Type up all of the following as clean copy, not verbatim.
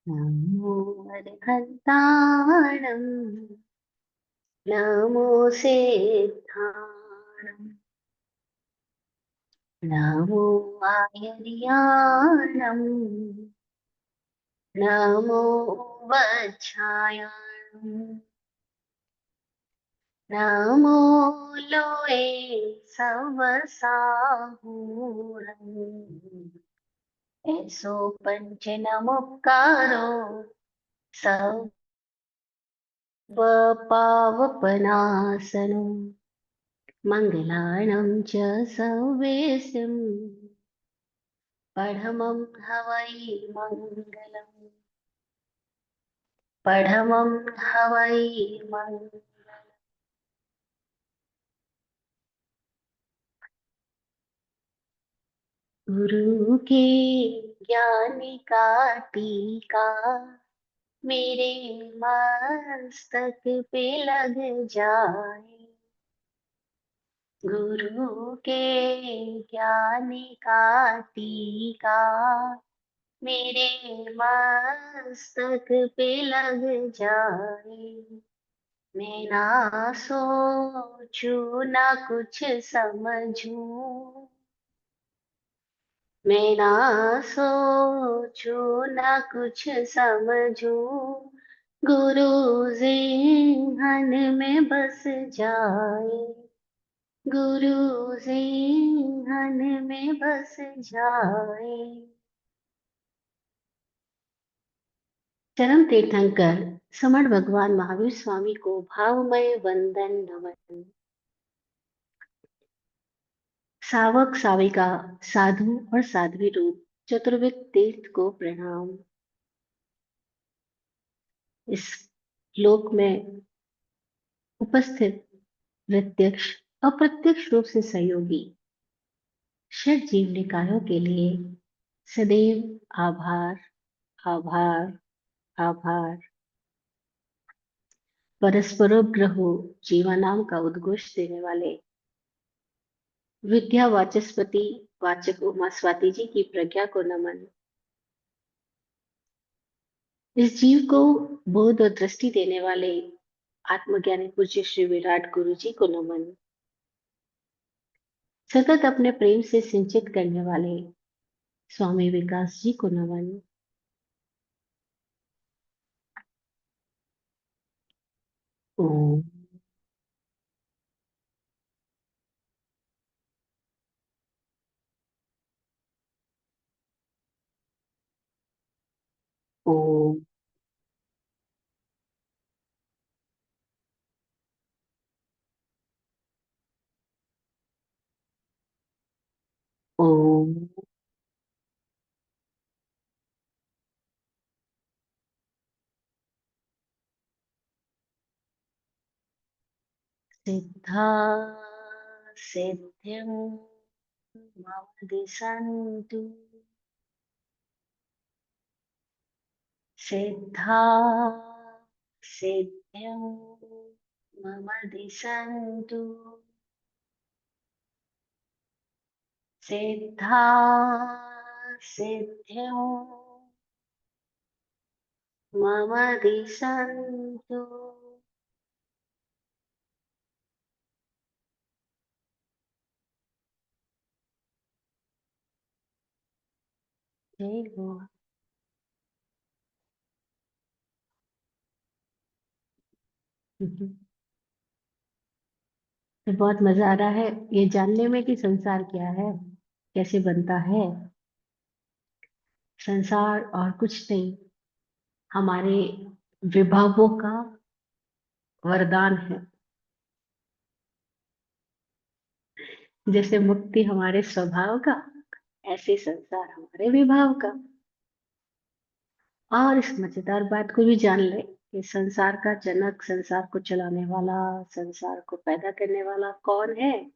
नमो अर्हन्ताणं नमो सिद्धाणं नमो आयर्याणं नमो वच्छायाणं नमो लोये सवसाहूणम् ऐसो पंच नमोकारो सर्वपावपनाशनो मङ्गलानं च सर्वेशं परमं हवै मङ्गलम् परमं हवै मङ्गलम्। गुरु के ज्ञान का टीका मेरे मस्तक पे लग जाए। गुरु के ज्ञान का टीका मेरे मस्तक पे लग जाए। मैं ना सोचूं ना कुछ समझूं, मैं ना सोचूं ना कुछ समझूं, गुरु जिन्हन में बस जाए। गुरु जिन्हन में बस जाए। चरम तीर्थंकर समण भगवान महावीर स्वामी को भावमय वंदन नमन। सावक साविका साधु और साध्वी रूप चतुर्विद तीर्थ को प्रणाम। इस श्लोक में उपस्थित प्रत्यक्ष अप्रत्यक्ष रूप से सहयोगी षट जीव निकायों के लिए सदैव आभार आभार आभार। परस्परोग्रहो जीवनाम का उद्घोष देने वाले विद्या वाचस्पति वाचक उमा स्वाति जी की प्रज्ञा को नमन। इस जीव को बोध और दृष्टि देने वाले आत्मज्ञानी पूज्य श्री विराट गुरु जी को नमन। सतत अपने प्रेम से सिंचित करने वाले स्वामी विकास जी को नमन। ओम ओम ओम सिद्धा सिद्धिं मम दिशन्तु सिद्धा सिद्धिं मम दिशन्तु सिद्धा सिद्धिं मम दिशन्तु। जय हो। तो बहुत मजा आ रहा है ये जानने में कि संसार क्या है, कैसे बनता है। संसार और कुछ नहीं, हमारे विभावों का वरदान है। जैसे मुक्ति हमारे स्वभाव का, ऐसे संसार हमारे विभाव का। और इस मजेदार बात को भी जान ले कि संसार का जनक, संसार को चलाने वाला, संसार को पैदा करने वाला कौन है।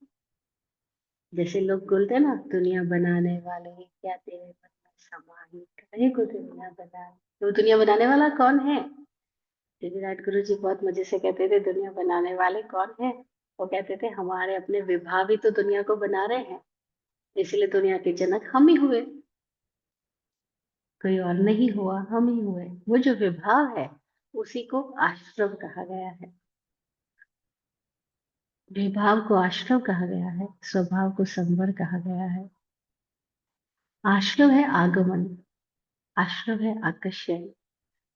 जैसे लोग बोलते हैं ना, दुनिया बनाने वाले क्या तेरे मन में समाहित करे को दुनिया बनाए, तो दुनिया बनाने वाला कौन है। तो विराट गुरु जी बहुत मजे से कहते थे दुनिया बनाने वाले कौन है। वो कहते थे हमारे अपने विभाव ही तो दुनिया को बना रहे हैं, इसलिए दुनिया के जनक हम ही हुए। कोई और नहीं हुआ, हम ही हुए। वो जो विभाव है उसी को आश्रम कहा गया है। विभाव को आश्रम कहा गया है, स्वभाव को संवर कहा गया है। आश्रम है आगमन, आश्रम है आकर्षण,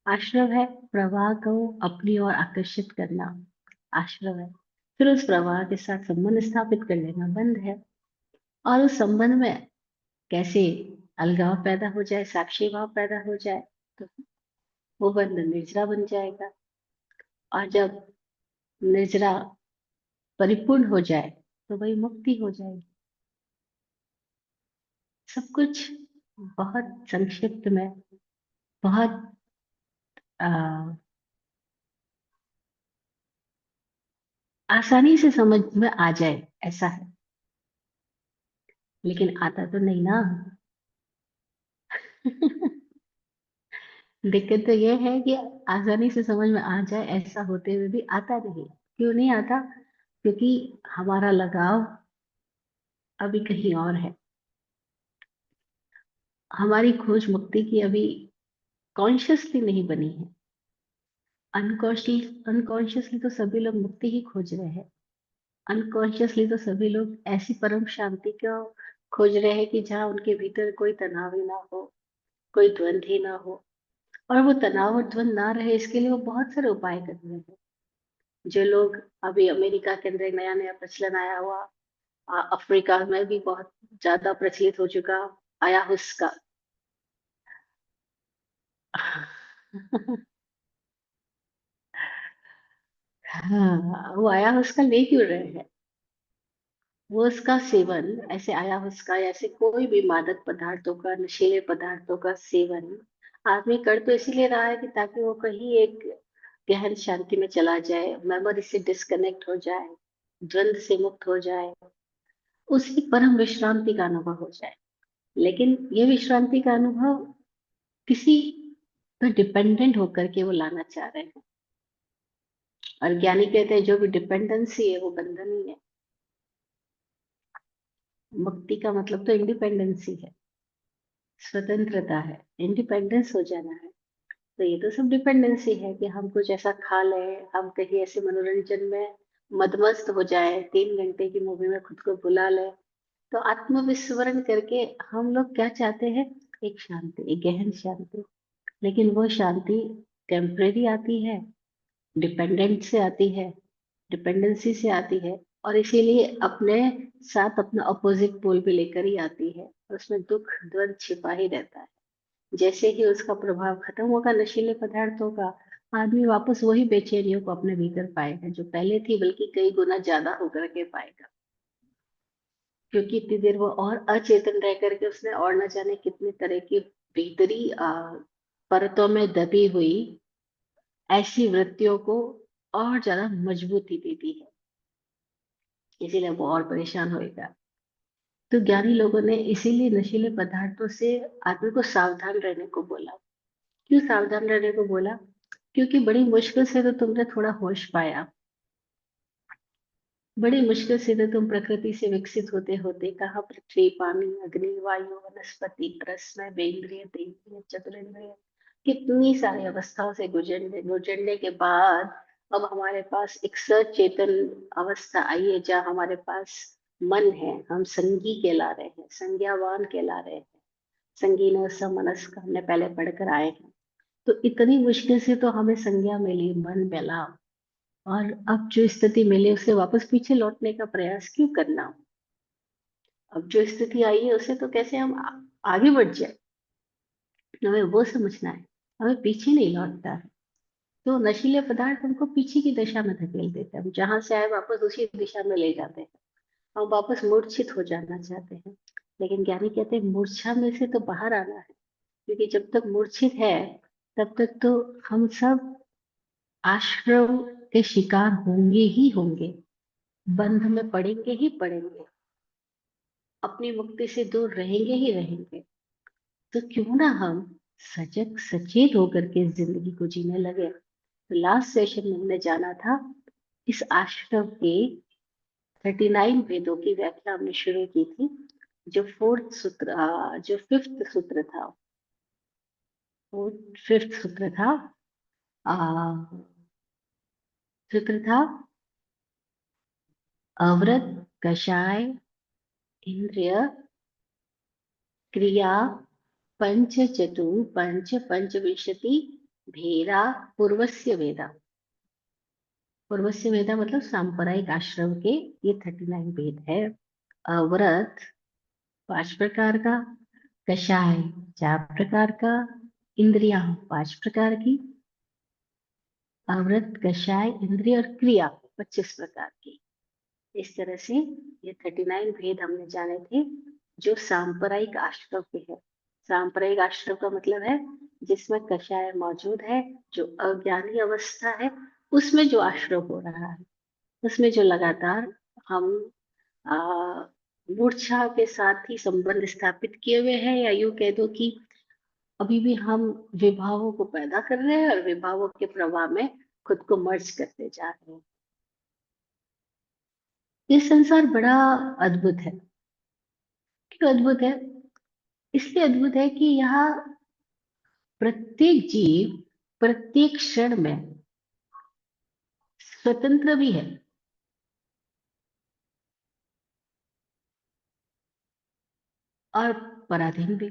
आश्रम है प्रवाह को अपनी ओर आकर्षित करना, आश्रम है फिर उस प्रवाह के साथ संबंध स्थापित कर लेना, बंध है। और उस संबंध में कैसे अलगाव पैदा हो जाए, साक्षी भाव पैदा हो जाए, तो वो बंधन निर्जरा बन जाएगा। और जब निर्जरा परिपूर्ण हो जाए तो वही मुक्ति हो जाएगी। सब कुछ बहुत संक्षिप्त में, बहुत आ, आसानी से समझ में आ जाए ऐसा है, लेकिन आता तो नहीं ना। दिक्कत तो ये है कि आसानी से समझ में आ जाए ऐसा होते हुए भी आता नहीं। क्यों नहीं आता? क्योंकि हमारा लगाव अभी कहीं और है। हमारी खोज मुक्ति की अभी कॉन्शियसली नहीं बनी है। अनकॉन्शियसली तो सभी लोग मुक्ति ही खोज रहे हैं। अनकॉन्शियसली तो सभी लोग ऐसी परम शांति को खोज रहे हैं कि जहाँ उनके भीतर कोई तनाव ही ना हो, कोई द्वंद्व ही ना हो। और वो तनाव और द्वंद ना रहे इसके लिए वो बहुत सारे उपाय कर रहे हैं। जो लोग अभी अमेरिका के अंदर एक नया नया प्रचलन आया हुआ, अफ्रीका में भी बहुत ज्यादा प्रचलित हो चुका, आया हुस्का। हाँ, वो आया हुस्का ले क्यों रहे हैं? वो उसका सेवन, ऐसे आया हुस्का या ऐसे कोई भी मादक पदार्थों का, नशीले पदार्थों का सेवन आदमी कर तो इसीलिए रहा है कि ताकि वो कहीं एक गहन शांति में चला जाए, मेमोरी से डिस्कनेक्ट हो जाए, द्वंद से मुक्त हो जाए, उसी परम विश्रांति का अनुभव हो जाए। लेकिन ये विश्रांति का अनुभव किसी पर डिपेंडेंट होकर के वो लाना चाह रहे हैं। और ज्ञानी कहते हैं जो भी डिपेंडेंसी है वो बंधन ही है। मुक्ति का मतलब तो इंडिपेंडेंसी है, स्वतंत्रता है, इंडिपेंडेंस हो जाना है। तो ये तो सब डिपेंडेंसी है कि हम कुछ ऐसा खा लें, हम कहीं ऐसे मनोरंजन में मदमस्त हो जाए, 3 घंटे की मूवी में खुद को भुला ले। तो आत्मविस्मरण करके हम लोग क्या चाहते हैं? एक शांति, एक गहन शांति। लेकिन वो शांति टेम्परेरी आती है, डिपेंडेंट से आती है, डिपेंडेंसी से आती है। और इसीलिए अपने साथ अपना अपोजिट पोल भी लेकर ही आती है, और उसमें दुख द्वंद छिपा ही रहता है। जैसे ही उसका प्रभाव खत्म होगा नशीले पदार्थों का, आदमी वापस वही बेचैनियों को अपने भीतर पाएगा जो पहले थी, बल्कि कई गुना ज्यादा होकर के पाएगा। क्योंकि इतनी देर वो और अचेतन रह करके उसने और न जाने कितने तरह की भीतरी परतों में दबी हुई ऐसी वृत्तियों को और ज्यादा मजबूती देती है। इसीलिए वो और परेशान होएगा। तो ज्ञानी लोगों ने इसीलिए नशीले पदार्थों से आदमी को सावधान रहने को बोला। क्यों सावधान रहने को बोला? क्योंकि बड़ी मुश्किल से तो तुमने थोड़ा होश पाया, बड़ी मुश्किल से तो तुम प्रकृति से विकसित होते होते कहाँ पृथ्वी, पानी, अग्नि, वायु, वनस्पति, कृष्ण, वेंद्रिय, तेन्द्रिय, चतुरेंद्रिय, कितनी सारी अवस्थाओं से गुजरने गुजरने के बाद अब हमारे पास एक सचेतन अवस्था आई है, जहाँ हमारे पास मन है, हम संगी कहला रहे हैं, संज्ञावान कहला रहे हैं। संगीन समनस्क हमने पहले पढ़कर आए हैं। तो इतनी मुश्किल से तो हमें संज्ञा मिली, मन मिला, और अब जो स्थिति मिली उसे वापस पीछे लौटने का प्रयास क्यों करना? अब जो स्थिति आई है उसे तो कैसे हम आगे बढ़ जाए, हमें वो समझना है। हमें पीछे नहीं लौटता है। तो नशीले पदार्थ हमको पीछे की दिशा में धकेल देते हैं, हम जहां से आए वापस उसी दिशा में ले जाते हैं। हम वापस मूर्छित हो जाना चाहते हैं। लेकिन ज्ञानी कहते हैं मूर्छा में से तो बाहर आना है। क्योंकि जब तक मूर्छित है तब तक तो हम सब आश्रम के शिकार होंगे ही होंगे, बंध में पड़ेंगे ही पड़ेंगे, अपनी मुक्ति से दूर रहेंगे ही रहेंगे। तो क्यों ना हम सजग सचेत होकर के जिंदगी को जीने लगे। तो लास्ट सेशन में हमने जाना था, इस आश्रम के 39 वेदों की व्याख्या हमने शुरू की थी। जो 4th सूत्र जो 5th सूत्र था, वो फिफ्थ सूत्र था। आ, सूत्र था अवृत कषाय इंद्रिय क्रिया पंच चतु पंच पंचविंशति भेदा पूर्वस्य वेदा। पूर्वस्य वेदा मतलब सांप्रदायिक आश्रम के ये 39 भेद है। अवृत 5 प्रकार का, कषाय 4 प्रकार का, इंद्रियां 5 प्रकार की, अवृत कषाय इंद्रिय और क्रिया 25 प्रकार की। इस तरह से ये 39 भेद हमने जाने थे जो सांप्रदायिक आश्रम के है। सांप्रदायिक आश्रम का मतलब है जिसमें कषाय मौजूद है, जो अज्ञानी अवस्था है उसमें जो आश्रम हो रहा है, उसमें जो लगातार हम आ, मूर्छा के साथ ही संबंध स्थापित किए हुए हैं, या यूं कह दो कि अभी भी हम विभावों को पैदा कर रहे हैं और विभावों के प्रवाह में खुद को मर्ज करते जा रहे हैं। ये संसार बड़ा अद्भुत है। क्यों अद्भुत है? इसलिए अद्भुत है कि यहाँ प्रत्येक जीव प्रत्येक क्षण में स्वतंत्र भी है और पराधीन भी।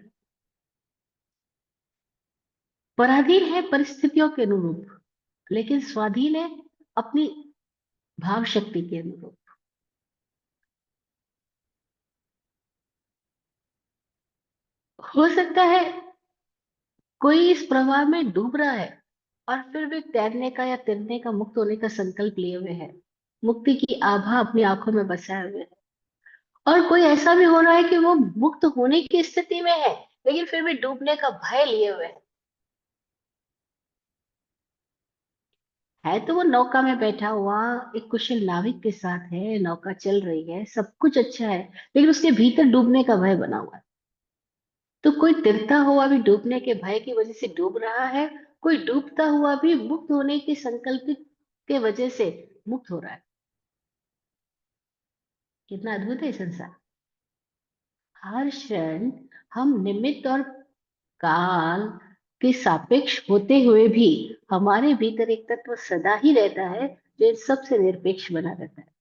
पराधीन है परिस्थितियों के अनुरूप, लेकिन स्वाधीन है अपनी भाव शक्ति के अनुरूप। हो सकता है कोई इस प्रवाह में डूब रहा है और फिर भी तैरने का या तैरने का, मुक्त होने का संकल्प लिए हुए है, मुक्ति की आभा अपनी आंखों में बसाए हुए है। और कोई ऐसा भी हो रहा है कि वो मुक्त होने की स्थिति में है लेकिन फिर भी डूबने का भय लिए हुए है तो वो नौका में बैठा हुआ एक कुशल नाविक के साथ है, नौका चल रही है, सब कुछ अच्छा है, लेकिन उसके भीतर डूबने का भय बना हुआ है। तो कोई तिरता हुआ भी डूबने के भय की वजह से डूब रहा है, कोई डूबता हुआ भी मुक्त होने के संकल्प के वजह से मुक्त हो रहा है। कितना अद्भुत है ये संसार। हर क्षण हम निमित्त और काल के सापेक्ष होते हुए भी हमारे भीतर एक तत्व सदा ही रहता है जो इन सबसे निरपेक्ष बना रहता है।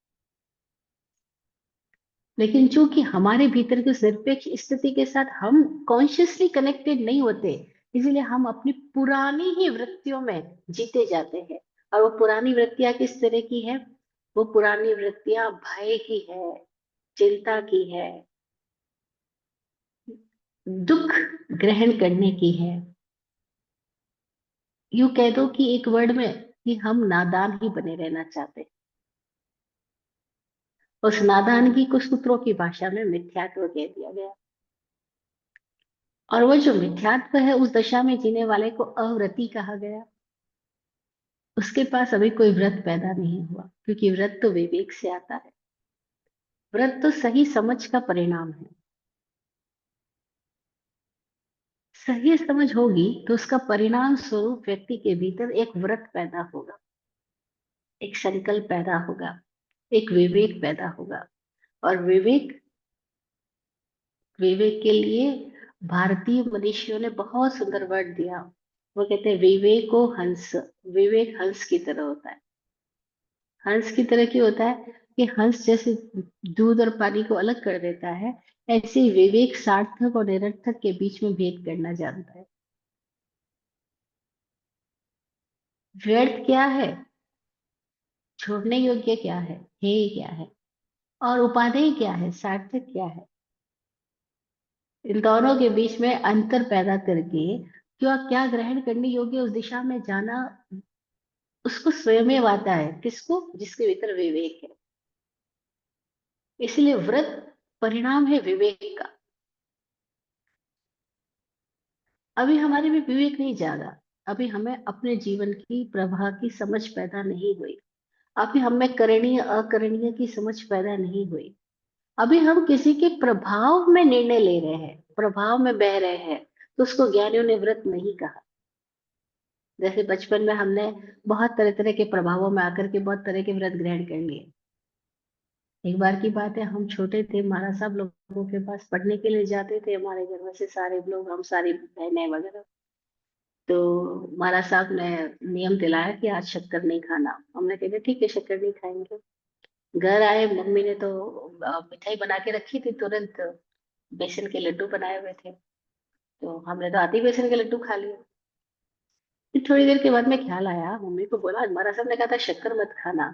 लेकिन चूंकि हमारे भीतर की उस निरपेक्ष स्थिति के साथ हम कॉन्शियसली कनेक्टेड नहीं होते, इसीलिए हम अपनी पुरानी ही वृत्तियों में जीते जाते हैं। और वो पुरानी वृत्तियां किस तरह की है? वो पुरानी वृत्तियां भय की है, चिंता की है, दुख ग्रहण करने की है। यूं कह दो कि एक वर्ड में कि हम नादान ही बने रहना चाहते हैं। उस नादानगी को सूत्रों की भाषा में मिथ्यात्व कह दिया गया। और वो जो मिथ्यात्व है उस दशा में जीने वाले को अव्रति कहा गया। उसके पास अभी कोई व्रत पैदा नहीं हुआ, क्योंकि व्रत तो विवेक से आता है। व्रत तो सही समझ का परिणाम है। सही समझ होगी तो उसका परिणाम स्वरूप व्यक्ति के भीतर एक व्रत पैदा होगा, एक संकल्प पैदा होगा, एक विवेक पैदा होगा। और विवेक, विवेक के लिए भारतीय मनीषियों ने बहुत सुंदर वर्ड दिया। वो कहते हैं विवेको हंस। विवेक हंस की तरह होता है। हंस की तरह क्यों होता है? कि हंस जैसे दूध और पानी को अलग कर देता है, ऐसे ही विवेक सार्थक और निरर्थक के बीच में भेद करना जानता है। व्यर्थ क्या है, छोड़ने योग्य क्या है, हेय क्या है, और उपादेय क्या है, सार्थक क्या है। इन दोनों के बीच में अंतर पैदा करके क्या क्या ग्रहण करने योग्य उस दिशा में जाना उसको स्वयं आता है। किसको? जिसके भीतर विवेक है। इसलिए व्रत परिणाम है विवेक का। अभी हमारे में विवेक नहीं जागा, अभी हमें अपने जीवन की प्रवाह की समझ पैदा नहीं हुई, अभी हमें करणीय अकरणीय की समझ पैदा नहीं हुई। अभी हम किसी के प्रभाव में निर्णय ले रहे हैं, प्रभाव में बह रहे हैं, तो उसको ज्ञानियों ने व्रत नहीं कहा। जैसे बचपन में हमने बहुत तरह तरह के प्रभावों में आकर के बहुत तरह के व्रत ग्रहण कर लिए। एक बार की बात है, हम छोटे थे, महाराज साहब लोगों के पास पढ़ने के लिए जाते थे, हमारे घर में से सारे लोग, हम सारी बहनें वगैरह। तो महाराज साहब ने नियम दिलाया कि आज शक्कर नहीं खाना। हमने कहा ठीक है, शक्कर नहीं खाएंगे। घर आए, मम्मी ने तो मिठाई बना के रखी थी तुरंत। बेसन के लड्डू बनाए हुए थे, तो हमने तो आते ही बेसन के लड्डू खा लिए। फिर थोड़ी देर के बाद में ख्याल आया, मम्मी को बोला, महाराज साहब ने कहा था शक्कर मत खाना।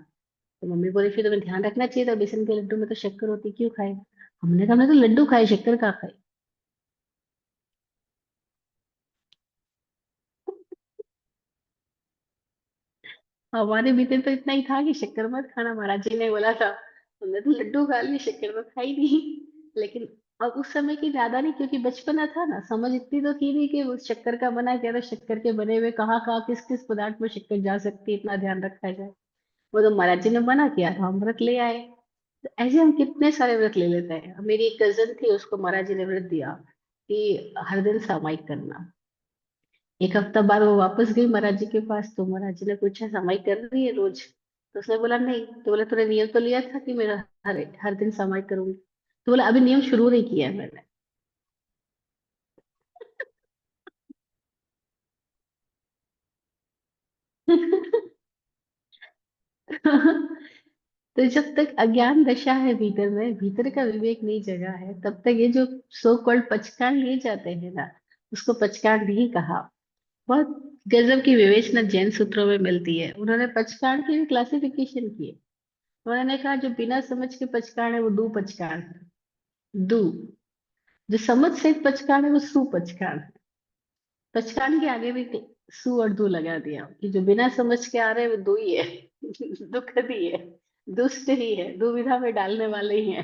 तो मम्मी बोली फिर तुम्हें ध्यान रखना चाहिए था, बेसन के लड्डू में तो शक्कर होती, क्यों खाए? हमने कहा हमने तो लड्डू खाए, शक्कर का खाए। हमारे भीतर तो इतना ही था कि शक्कर मत खाना, महाराज जी ने बोला था। हमने तो लड्डू खा लिए, शक्कर तो खाई नहीं। लेकिन अब उस समय की ज्यादा नहीं, क्योंकि बचपना था ना, समझ इतनी तो थी नहीं कि उस शक्कर का बना क्या था, शक्कर के बने हुए कहाँ कहाँ किस किस पदार्थ में शक्कर जा सकती है, इतना ध्यान रखा जाए। वो तो महाराज जी ने मना किया था, हम व्रत ले आए। तो ऐसे हम कितने सारे व्रत ले लेते हैं। अब मेरी एक कजन थी, उसको महाराज जी ने व्रत दिया कि हर दिन सामायिक करना। एक हफ्ता बाद वो वापस गई महाराज जी के पास, तो महाराज जी ने पूछा सामायिक कर रही है रोज? तो उसने बोला नहीं। तो बोला तूने नियम तो लिया था कि मेरा हर हर दिन सामायिक करूंगी। तो बोला अभी नियम शुरू नहीं किया है मैंने। तो जब तक अज्ञान दशा है भीतर में, भीतर का विवेक नहीं जगा है, तब तक ये जो सो कॉल्ड पचकांड लिए जाते हैं ना, उसको पचकांड नहीं कहा। बहुत गजब की विवेचना जैन सूत्रों में मिलती है। उन्होंने पचकांड की भी क्लासिफिकेशन की है। उन्होंने कहा जो बिना समझ के पचकांड है वो दू पचकांड है। दू। जो समझ से पचकांड है वो सु पचकांड है। पचकांड के आगे भी सु और दू लगा दिया कि जो बिना समझ के आ रहे हैं वो दो ही है। दुखद ही है, दुष्ट ही है, दुविधा में डालने वाले ही है,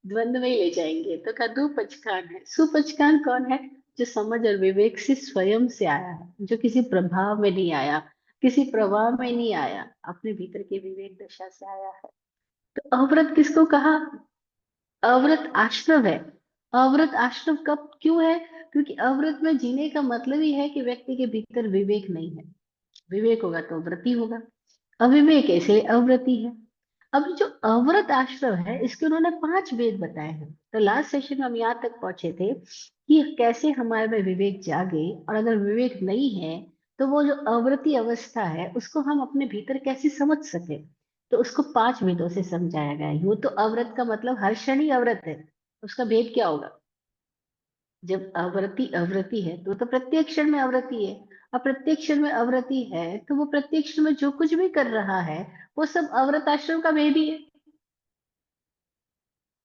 द्वंद में ही ले जाएंगे। तो कहा दू पचकांड है। सुपचकांड कौन है? जो समझ और विवेक से स्वयं से आया है, जो किसी प्रभाव में नहीं आया, किसी प्रभाव में नहीं आया, अपने भीतर के विवेक दशा से आया है। तो अव्रत किसको कहा? अव्रत आश्रम है। अव्रत आश्रम कब क्यों है? क्योंकि अव्रत में जीने का मतलब ही है कि व्यक्ति के भीतर विवेक नहीं है। विवेक होगा तो व्रती होगा, अविवेक है इसलिए अव्रती है। अब जो अव्रत आश्रम है, इसके उन्होंने 5 वेद बताए हैं। तो लास्ट सेशन में हम यहाँ तक पहुंचे थे कि कैसे हमारे में विवेक जागे, और अगर विवेक नहीं है तो वो जो अव्रती अवस्था है उसको हम अपने भीतर कैसे समझ सके। तो उसको 5 वेदों से समझाया गया है। यूं तो अव्रत का मतलब हर क्षण ही अव्रत है, उसका भेद क्या होगा? जब अवृत्ति अवृत्ति है तो प्रत्येक क्षण में अवृत्ति है। अब प्रत्येक क्षण में अवृत्ति है तो वो प्रत्येक क्षण में जो कुछ भी कर रहा है वो सब अव्रत आश्रम का भेद ही है।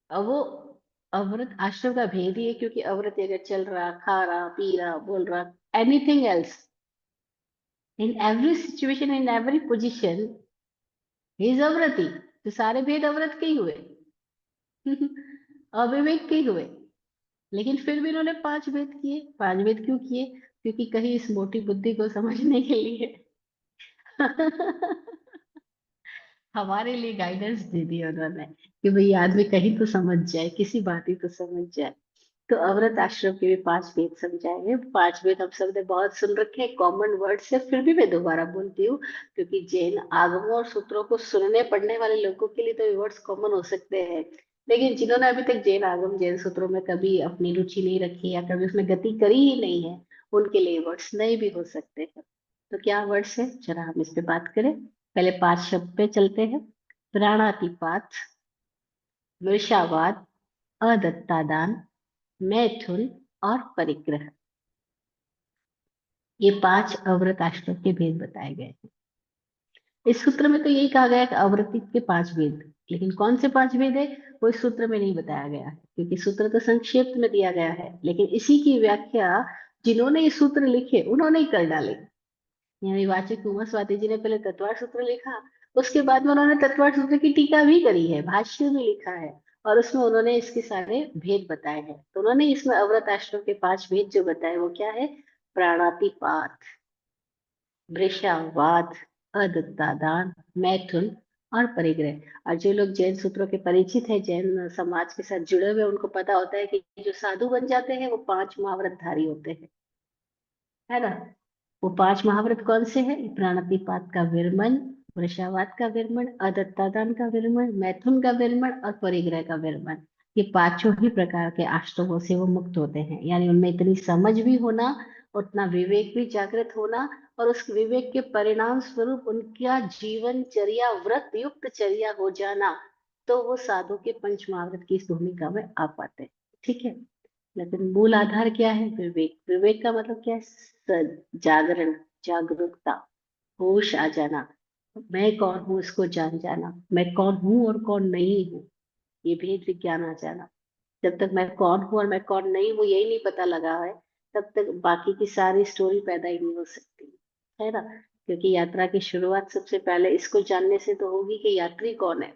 अब वो अव्रत आश्रम का भेद ही है, क्योंकि अव्रत अगर चल रहा, खा रहा, पी रहा, बोल रहा, anything else, in every situation, in every position, he is अव्रति। तो सारे भेद अव्रत के ही हुए। अविवेक के ही हुए। लेकिन फिर भी इन्होंने 5 भेद किए। 5 भेद क्यों किए? क्योंकि कहीं इस मोटी बुद्धि को समझने के लिए हमारे लिए गाइडेंस दे दी उन्होंने कि भाई आदमी कहीं तो समझ जाए, किसी बात ही तो समझ जाए। तो अवरत आश्रम के भी 5 वेद समझाएंगे। 5 वेद हम सब ने बहुत सुन रखे हैं, कॉमन वर्ड से, फिर भी मैं दोबारा बोलती हूँ, क्योंकि जैन आगमों और सूत्रों को सुनने पढ़ने वाले लोगों के लिए तो ये वर्ड्स कॉमन हो सकते हैं। लेकिन जिन्होंने अभी तक जैन आगम जैन सूत्रों में कभी अपनी रुचि नहीं रखी या कभी उसमें गति करी ही नहीं है, उनके लिए वर्ड्स नए भी हो सकते हैं। तो क्या वर्ड्स है, जरा हम इस पे बात करें। पहले 5 शब्द पे चलते हैं। प्राणातिपात, मृषावाद, अदत्तादान, मैथुन और परिग्रह। ये 5 अव्रत आश्रम के भेद बताए गए हैं। इस सूत्र में तो यही कहा गया है कि अव्रती के 5 भेद, लेकिन कौन से 5 भेद है वो इस सूत्र में नहीं बताया गया है, क्योंकि सूत्र तो संक्षेप में दिया गया है, लेकिन इसी की व्याख्या जिन्होंने ये सूत्र लिखे उन्होंने ही कर डाले। यानी वाचक उमा स्वाति जी ने पहले तत्वार सूत्र लिखा, उसके बाद में उन्होंने तत्वार सूत्र की टीका भी करी है, भाष्य भी लिखा है, और उसमें उन्होंने इसके सारे भेद बताए हैं। तो उन्होंने इसमें अव्रत आश्रम के 5 भेद जो बताए वो क्या है? प्राणातिपात, वृषावाद, अदत्तादान, मैथुन और परिग्रह। और जो लोग जैन सूत्रों के परिचित है, जैन समाज के साथ जुड़े हुए, उनको पता होता है कि जो साधु बन जाते हैं वो 5 महाव्रतधारी होते हैं, है ना? वो 5 महाव्रत कौन से हैं? प्राणातिपात का विरमण, वृषावात का विरमण, अदत्तादान का विरमण, मैथुन का विरमण और परिग्रह का विरमण। ये 5 ही प्रकार के आश्रमों से वो मुक्त होते हैं, यानी उनमें इतनी समझ भी होना उतना विवेक भी जागृत होना, और उस विवेक के परिणाम स्वरूप उनका जीवनचर्या व्रत युक्त चर्या हो जाना, तो वो साधु के पंच महाव्रत की इस भूमिका में आ पाते हैं। ठीक है। लेकिन मूल आधार क्या है? विवेक। विवेक का मतलब क्या है? जागरण, जागरूकता, होश आ जाना, मैं कौन हूँ इसको जान जाना, मैं कौन हूँ और कौन नहीं हूँ, ये भेद विज्ञान आ जाना। जब तक मैं कौन हूँ और मैं कौन नहीं हूँ यही नहीं पता लगा है, तब तक बाकी की सारी स्टोरी पैदा ही नहीं हो सकती, है ना। क्योंकि यात्रा की शुरुआत सबसे पहले इसको जानने से तो होगी कि यात्री कौन है,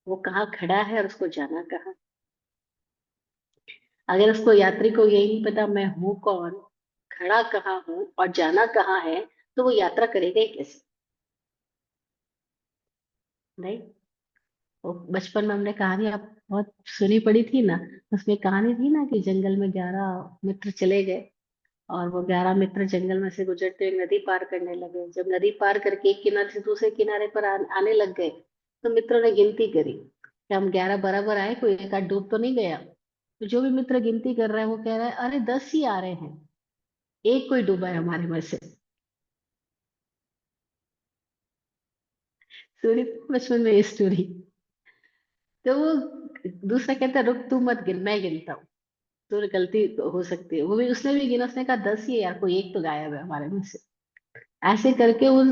वो कहाँ खड़ा है और उसको जाना कहाँ। अगर उसको, यात्री को यही नहीं पता मैं हूँ कौन, खड़ा कहाँ हूँ और जाना कहाँ है, तो वो यात्रा करेगा ही कैसे? नहीं। वो बचपन में हमने कहानी आप बहुत सुनी पड़ी थी ना, उसमें कहानी थी ना कि जंगल में 11 मित्र चले गए, और वो 11 मित्र जंगल में से गुजरते हुए नदी पार करने लगे। जब नदी पार करके एक किनारे से दूसरे किनारे पर आने लग गए, तो मित्रों ने गिनती करी कि हम 11 बराबर आए, कोई एक आध डूब तो नहीं गया। तो जो भी मित्र गिनती कर रहा है वो कह रहा है अरे 10 ही आ रहे हैं, एक कोई डूबा है हमारे में से। सुनी थी बचपन में ये स्टोरी। तो वो दूसरा कहता है रुक तू मत गिन, मैं गिनता हूँ, तो गलती हो सकती है। वो भी, उसने भी गिना, उसने कहा 10 ही है यार, कोई एक तो गायब है हमारे में से। ऐसे करके उन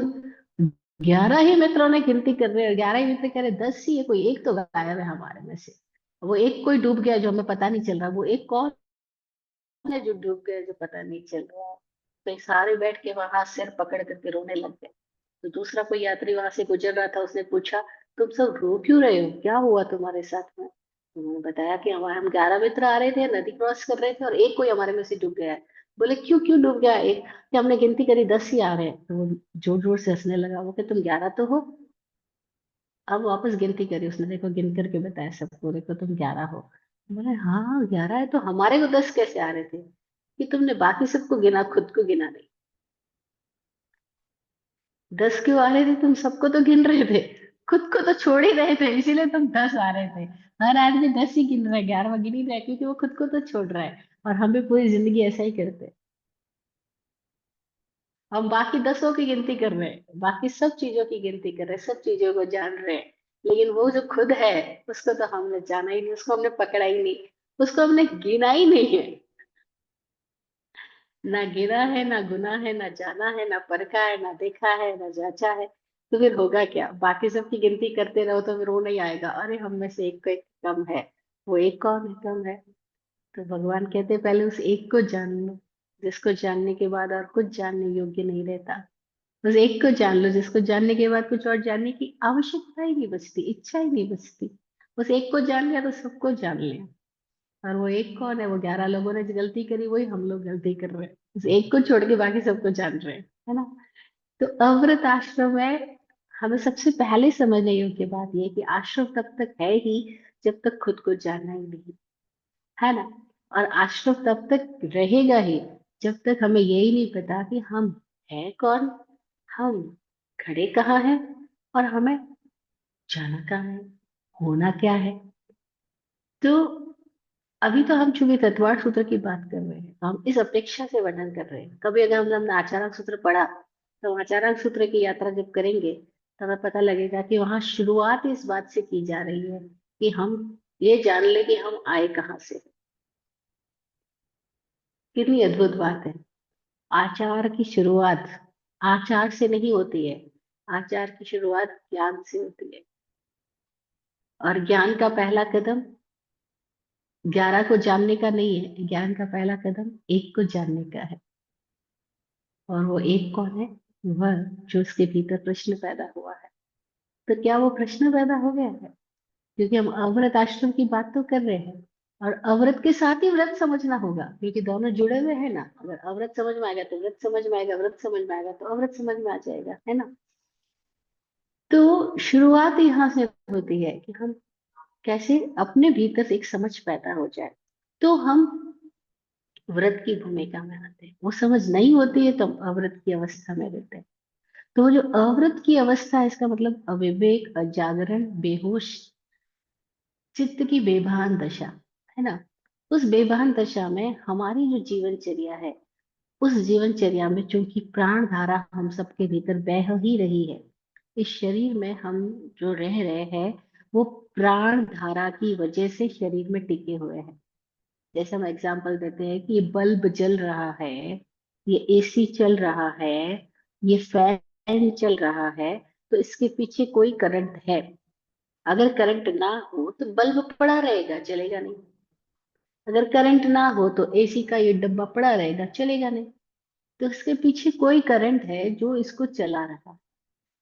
11 ही मित्रों ने गिनती कर रहे हैं, 11 ही मित्र कह रहे 10 ही है, कोई एक तो गायब है हमारे में से। वो एक कोई डूब गया जो हमें पता नहीं चल रहा, वो एक कौन है जो डूब गया जो पता नहीं चल रहा। तो ये सारे बैठ के वहां सिर पकड़ करके रोने लग गए। तो दूसरा कोई यात्री वहां से गुजर रहा था, उसने पूछा तुम सब रो क्यों रहे हो, क्या हुआ तुम्हारे साथ में? तो उन्होंने बताया कि हमारे हम 11 मित्र आ रहे थे, नदी क्रॉस कर रहे थे, और एक कोई हमारे में से डूब गया है। बोले क्यों, क्यों डूब गया एक? कि हमने गिनती करी 10 ही आ रहे हैं। तो वो जोर जोर से हंसने लगा। वो कि तुम 11 तो हो। अब वापस गिनती करी उसने, देखो गिन करके बताया सबको, देखो तुम 11 हो। बोले हाँ 11 है, तो हमारे को 10 कैसे आ रहे थे? कि तुमने बाकी सबको गिना, खुद को गिना नहीं। 10 क्यों आ रहे थे? तुम सबको तो गिन रहे थे, खुद को तो छोड़ ही रहे थे, इसीलिए तुम 10 आ रहे थे। हर आदमी 10 ही गिन रहा है, 11वां गिन ही रहा है, क्योंकि वो खुद को तो छोड़ रहा है। और हम भी पूरी जिंदगी ऐसा ही करते हैं। हम बाकी 10 की गिनती कर रहे हैं, बाकी सब चीजों की गिनती कर रहे हैं, सब चीजों को जान रहे हैं, लेकिन वो जो खुद है उसको तो हमने जाना ही नहीं, उसको हमने पकड़ा ही नहीं, उसको हमने गिना ही नहीं है। ना गिना है, ना गुना है, ना जाना है, ना परखा है, ना देखा है, ना जांचा है। तो फिर होगा क्या? बाकी सबकी गिनती करते रहो तो फिर वो नहीं आएगा, अरे हम में से एक को एक कम है। वो एक कौन है? कम है। तो भगवान कहते हैं पहले उस एक को जान लो, जिसको जानने के बाद और कुछ जानने योग्य नहीं रहता। बस एक को जान लो, जिसको जानने के बाद कुछ और जानने की आवश्यकता ही नहीं बचती, इच्छा ही नहीं बचती। बस एक को जान लिया तो सबको जान लिया। और वो एक कौन है? वो 11 लोगों ने जो गलती करी वही हम लोग गलती कर रहे हैं, बस एक को छोड़ के बाकी सबको जान रहे हैं, है ना। तो अव्रत आश्रम में हमें सबसे पहले समझने योग्य बात यह है कि आश्रम तब तक है ही जब तक खुद को जानना ही नहीं, है ना। और आश्रम तब तक रहेगा ही जब तक हमें यही नहीं पता कि हम है कौन, हम खड़े कहाँ हैं, और हमें जाना कहाँ है, होना क्या है। तो अभी तो हम चूंकि तत्वार सूत्र की बात कर रहे हैं, तो हम इस अपेक्षा से वर्णन कर रहे हैं। कभी अगर हमने आचारक सूत्र पढ़ा, तो आचारक सूत्र की यात्रा जब करेंगे तो हमें पता लगेगा कि वहां शुरुआत इस बात से की जा रही है कि हम ये जान ले कि हम आए कहाँ से। कितनी अद्भुत बात है। आचार की शुरुआत आचार से नहीं होती है, आचार की शुरुआत ज्ञान से होती है। और ज्ञान का पहला कदम 11 को जानने का नहीं है, ज्ञान का पहला कदम एक को जानने का है। और वो एक कौन है? वह जो उसके भीतर प्रश्न पैदा हुआ है। तो क्या वो प्रश्न पैदा हो गया है? क्योंकि हम अव्रत आश्रम की बात तो कर रहे हैं, और अव्रत के साथ ही व्रत समझना होगा, क्योंकि दोनों जुड़े हुए हैं ना। अगर अव्रत समझ में आएगा तो व्रत समझ में आएगा, व्रत समझ में आएगा तो अव्रत समझ में आ जाएगा, है ना। तो शुरुआत यहाँ से होती है कि हम कैसे अपने भीतर एक समझ पैदा हो जाए, तो हम व्रत की भूमिका में आते हैं। वो समझ नहीं होती है तो हम अव्रत की अवस्था में रहते हैं। तो जो अव्रत की अवस्था है, इसका मतलब अविवेक, अजागरण, बेहोश चित्त की बेभान दशा, है ना। उस बेभान दशा में हमारी जो जीवनचर्या है उस जीवनचर्या में चूंकि प्राण धारा हम सबके भीतर बह ही रही है, इस शरीर में हम जो रह रहे हैं वो प्राण धारा की वजह से शरीर में टिके हुए हैं। जैसे हम एग्जांपल देते हैं कि ये बल्ब जल रहा है, ये एसी चल रहा है, ये फैन चल रहा है, तो इसके पीछे कोई करंट है। अगर करंट ना हो तो बल्ब पड़ा रहेगा, चलेगा नहीं। अगर करंट ना हो तो एसी का ये डब्बा पड़ा रहेगा, चलेगा नहीं। तो इसके पीछे कोई करंट है जो इसको चला रहा है।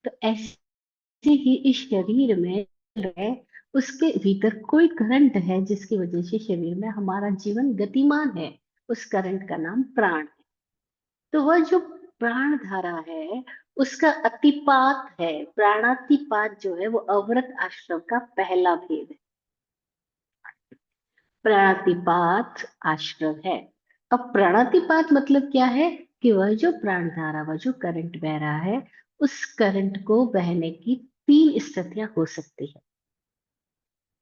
तो ऐसे ही इस शरीर में है, उसके भीतर कोई करंट है जिसकी वजह से शरीर में हमारा जीवन गतिमान है। उस करंट का नाम प्राण है। तो वह जो प्राण धारा है उसका अतिपात है। प्राणातिपात जो है वो अवरत आश्रम का पहला भेद है। प्राणातिपात आश्रम है। अब प्राणातिपात मतलब क्या है? कि वह जो प्राण धारा, वह जो करंट बह रहा है, उस करंट को बहने की तीन स्थितियां हो सकती है।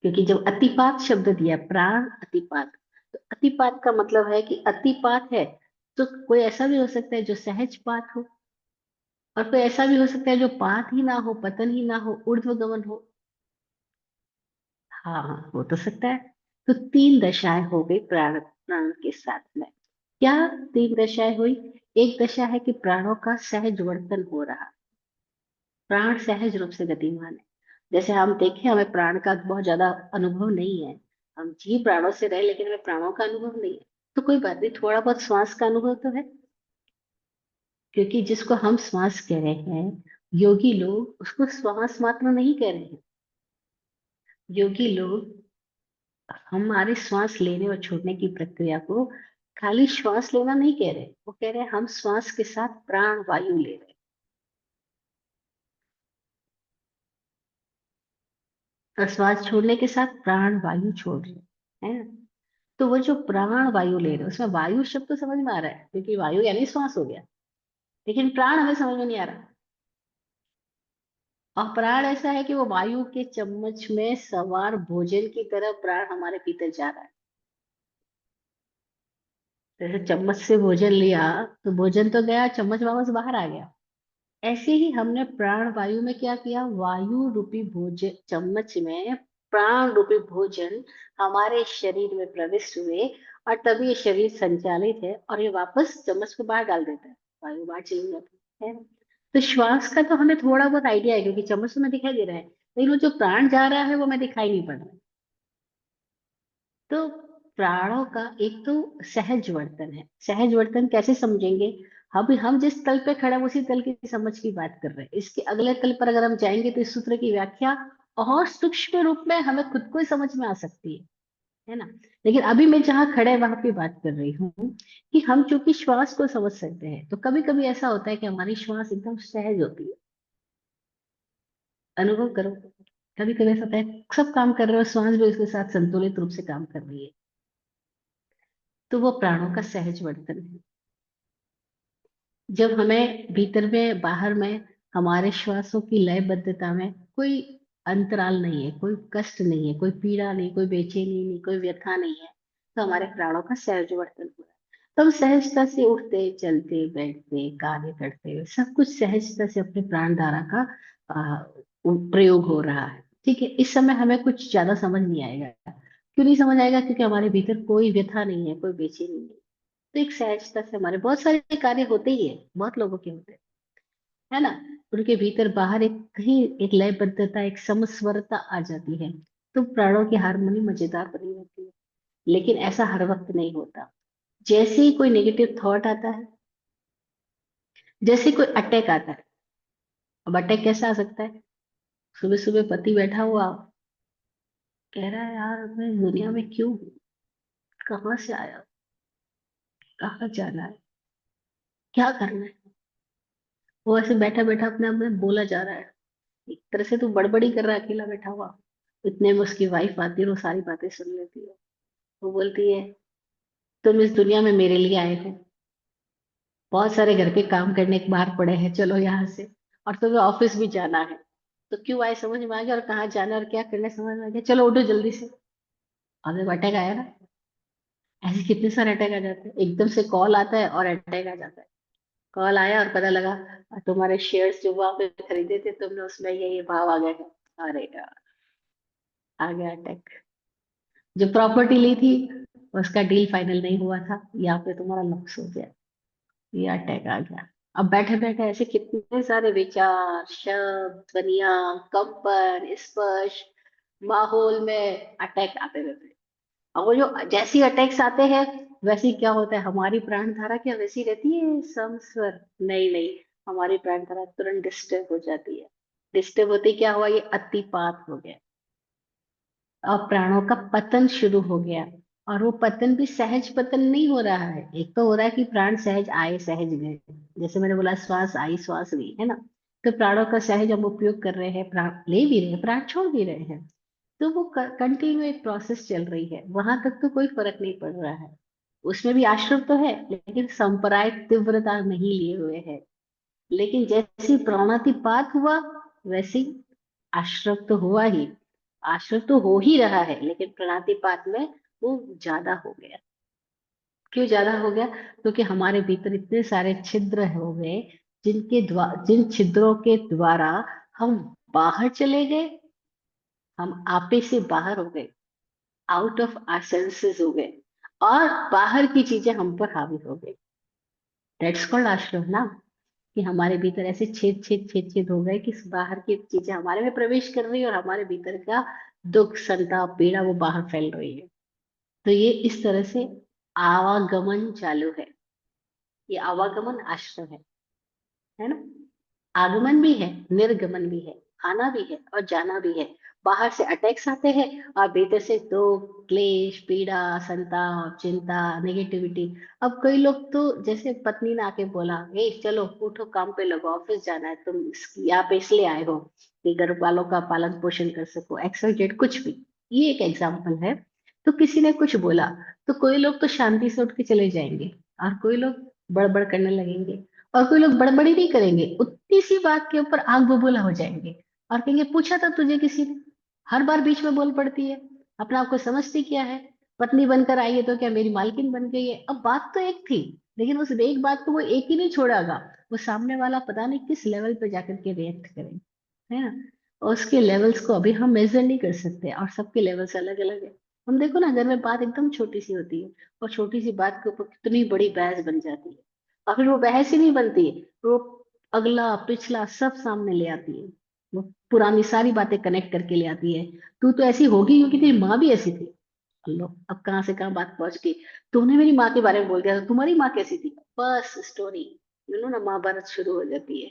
क्योंकि जब अतिपात शब्द दिया, प्राण अतिपात, तो अतिपात का मतलब है कि अतिपात है तो कोई ऐसा भी हो सकता है जो सहज पात हो, और कोई ऐसा भी हो सकता है जो पात ही ना हो, पतन ही ना हो, ऊर्ध्वगमन हो। हाँ हाँ, हो तो सकता है। तो तीन दशाएं हो गई प्राण प्राण के साथ में। क्या तीन दशाएं हुई? एक दशा है कि प्राणों का सहज वर्तन हो रहा, प्राण सहज रूप से गतिमान है। जैसे हम देखें, हमें प्राण का बहुत ज्यादा अनुभव नहीं है, हम जीव प्राणों से रहे, लेकिन हमें प्राणों का अनुभव नहीं है। तो कोई बात नहीं, थोड़ा बहुत श्वास का अनुभव तो है। क्योंकि जिसको हम श्वास कह रहे हैं, योगी लोग उसको श्वास मात्र नहीं कह रहे हैं। योगी लोग हमारे श्वास लेने और छोड़ने की प्रक्रिया को खाली श्वास लेना नहीं कह रहे, वो कह रहे हैं हम श्वास के साथ प्राण वायु ले रहे हैं, और श्वास छोड़ने के साथ प्राण वायु छोड़ रहे हैं, है ना? तो वो जो प्राण वायु ले रहे हैं उसमें वायु शब्द तो समझ में आ रहा है, क्योंकि वायु यानी श्वास हो गया। लेकिन प्राण हमें समझ में नहीं आ रहा। और प्राण ऐसा है कि वो वायु के चम्मच में सवार भोजन की तरह प्राण हमारे भीतर जा रहा है। जैसे चम्मच से भोजन लिया तो भोजन तो गया, चम्मच वापस बाहर आ गया। ऐसे ही हमने प्राण वायु में क्या किया, वायु रूपी भोजन चम्मच में प्राण रूपी भोजन हमारे शरीर में प्रविष्ट हुए, और तभी ये शरीर संचालित है और ये वापस चम्मच को बाहर डाल देता है, वायु बाहर चली जाती है। तो श्वास का तो हमें थोड़ा बहुत आइडिया है, क्योंकि चम्मच तो हमें दिखाई दे रहा है, लेकिन वो जो प्राण जा रहा है वो हमें दिखाई नहीं पड़ रहा है। तो प्राणों का एक तो सहज वर्तन है। सहज वर्तन कैसे समझेंगे? हम जिस तल पे खड़े हैं उसी तल की समझ की बात कर रहे हैं। इसके अगले तल पर अगर हम जाएंगे तो इस सूत्र की व्याख्या और सूक्ष्म रूप में हमें खुद को ही समझ में आ सकती है ना? लेकिन अभी मैं जहाँ खड़े वहां पे बात कर रही हूँ कि हम चूंकि श्वास को समझ सकते हैं, तो कभी कभी ऐसा होता है कि हमारी श्वास एकदम सहज होती है। अनुभव करो, कभी कभी ऐसा होता है सब काम कर रहे हो, श्वास भी उसके साथ संतुलित रूप से काम कर रही है। तो वो प्राणों का सहज वर्तन है। जब हमें भीतर में बाहर में हमारे श्वासों की लयबद्धता में कोई अंतराल नहीं है, कोई कष्ट नहीं है, कोई पीड़ा नहीं, कोई बेचैनी नहीं, कोई व्यथा नहीं है, तो हमारे प्राणों का सहज वर्तन हो रहा है। तो हम सहजता से उठते चलते बैठते कार्य करते हुए सब कुछ सहजता से अपने प्राण धारा का प्रयोग हो रहा है। ठीक है, इस समय हमें कुछ ज्यादा समझ नहीं आएगा। क्यों नहीं समझ आएगा? क्योंकि हमारे भीतर कोई व्यथा नहीं है, कोई बेचैनी नहीं है। तो एक सहजता से हमारे बहुत सारे कार्य होते ही है, बहुत लोगों के होते हैं, है ना? उनके भीतर बाहर एक कहीं एक लयबद्धता, एक समस्वरता आ जाती है, तो प्राणों की हारमोनी मजेदार बनी रहती है। लेकिन ऐसा हर वक्त नहीं होता। जैसे ही कोई नेगेटिव थॉट आता है, जैसे कोई अटैक आता है। अब अटैक कैसा आ सकता है? सुबह सुबह पति बैठा हुआ कह रहा है यार मैं दुनिया में क्यों हूँ, कहाँ से आया, कहाँ जाना है, क्या करना है। वो ऐसे बैठा बैठा अपने आप में बोला जा रहा है, एक तरह से तो बड़बड़ी कर रहा है अकेला बैठा हुआ। इतने में उसकी वाइफ आती है, वो सारी बातें सुन लेती है। वो बोलती है तुम इस दुनिया में मेरे लिए आए हो, बहुत सारे घर के काम करने के बाहर पड़े हैं, चलो यहाँ से, और तुम्हें ऑफिस भी जाना है, तो क्यों आए समझ में आ गया, और कहाँ जाना और क्या करना समझ में आ गया, चलो उठो जल्दी से। अब अटैक आया ना, ऐसे कितने सारे अटैक आ जाते हैं, एकदम से कॉल आता है और अटैक आ जाता है। कॉल आया और पता लगा तुम्हारे शेयर्स जो वहां पे खरीदे थे तुमने, उसमें ये भाव आ गया है। अरे यार, आ गया अटैक। जो प्रॉपर्टी ली थी उसका डील फाइनल नहीं हुआ था, यहाँ पे तुम्हारा लॉस हो गया, ये अटैक आ गया। अब बैठे बैठे ऐसे कितने सारे विचार, शब्द, ध्वनिया, कंपन, स्पर्श, माहौल में अटैक आते रहते हैं। और वो जो जैसी अटैक्स आते हैं, वैसे ही क्या होता है, हमारी प्राण धारा क्या वैसी रहती है समस्वर? नहीं नहीं, हमारी प्राण धारा तुरंत डिस्टर्ब हो जाती है। डिस्टर्ब होते क्या हुआ, ये अतिपात हो गया और प्राणों का पतन शुरू हो गया। और वो पतन भी सहज पतन नहीं हो रहा है, एक तो हो रहा है कि प्राण सहज आए सहज गए, जैसे मैंने बोला श्वास आई श्वास गई, है ना। तो प्राणों का सहज हम उपयोग कर रहे हैं, प्राण ले भी रहे हैं, प्राण छोड़ भी रहे हैं। तो वो कंटिन्यू एक प्रोसेस चल रही है, वहां तक तो कोई फर्क नहीं पड़ रहा है। उसमें भी आश्रम तो है, लेकिन संप्राय तीव्रता नहीं लिए हुए है। लेकिन जैसे ही प्राणातिपात हुआ, वैसे ही आश्रम तो हुआ ही, आश्रम तो हो ही रहा है, लेकिन प्राणातिपात में वो ज्यादा हो गया। क्यों ज्यादा हो गया? क्योंकि हमारे भीतर इतने सारे छिद्र हो गए, जिन छिद्रों के द्वारा हम बाहर चले गए, हम आपे से बाहर हो गए, आउट ऑफ आर सेंसेस हो गए, और बाहर की चीजें हम पर हावी हो गई। दैट्स कॉल्ड आश्रम ना। कि हमारे भीतर ऐसे छेद छेद छेद छेद हो गए कि बाहर की चीजें हमारे में प्रवेश कर रही है, और हमारे भीतर का दुख, संताप, पीड़ा वो बाहर फैल रही है। तो ये इस तरह से आवागमन चालू है। ये आवागमन आश्रम है ना। आगमन भी है, निर्गमन भी है, आना भी है और जाना भी है। बाहर से अटैक्स आते हैं, और भीतर से दुख, क्लेश, पीड़ा, संताप, चिंता, नेगेटिविटी। अब कई लोग तो, जैसे पत्नी ने आके बोला, ए चलो उठो, काम पे लगो, ऑफिस जाना है, तुम यहाँ पे इसलिए आए हो कि घर वालों का पालन पोषण कर सको, एक्सवाइजेड कुछ भी। ये एक एग्जाम्पल है। तो किसी ने कुछ बोला, तो कोई लोग तो शांति से उठ के चले जाएंगे, और कोई लोग बड़बड़ करने लगेंगे, और कोई लोग बड़बड़ी नहीं करेंगे, उतनी सी बात के ऊपर आग बबूला हो जाएंगे, और कहेंगे पूछा था तुझे किसी ने? हर बार बीच में बोल पड़ती है, अपना आपको समझती क्या है? पत्नी बनकर आई है तो क्या मेरी मालकिन बन गई है? अब बात तो एक थी, लेकिन उस एक बात को वो एक ही नहीं छोड़ागा, वो सामने वाला पता नहीं किस लेवल पे जाकर के रिएक्ट करे, है ना। और उसके लेवल्स को अभी हम मेजर नहीं कर सकते, और सबके लेवल्स अलग अलग है। हम देखो ना, घर में बात एकदम छोटी सी होती है, और छोटी सी बात के ऊपर कितनी बड़ी बहस बन जाती है। और फिर वो बहस ही नहीं बनती है, वो अगला पिछला सब सामने ले आती है। वो पुरानी सारी बातें कनेक्ट करके ले आती है। तू तो ऐसी होगी क्योंकि तेरी माँ भी ऐसी थी। लो, अब कहाँ से कहाँ बात पहुंच गई। तूने मेरी माँ के बारे में बोल दिया, तो तुम्हारी माँ कैसी थी, बस स्टोरी, ना महाभारत शुरू हो जाती है।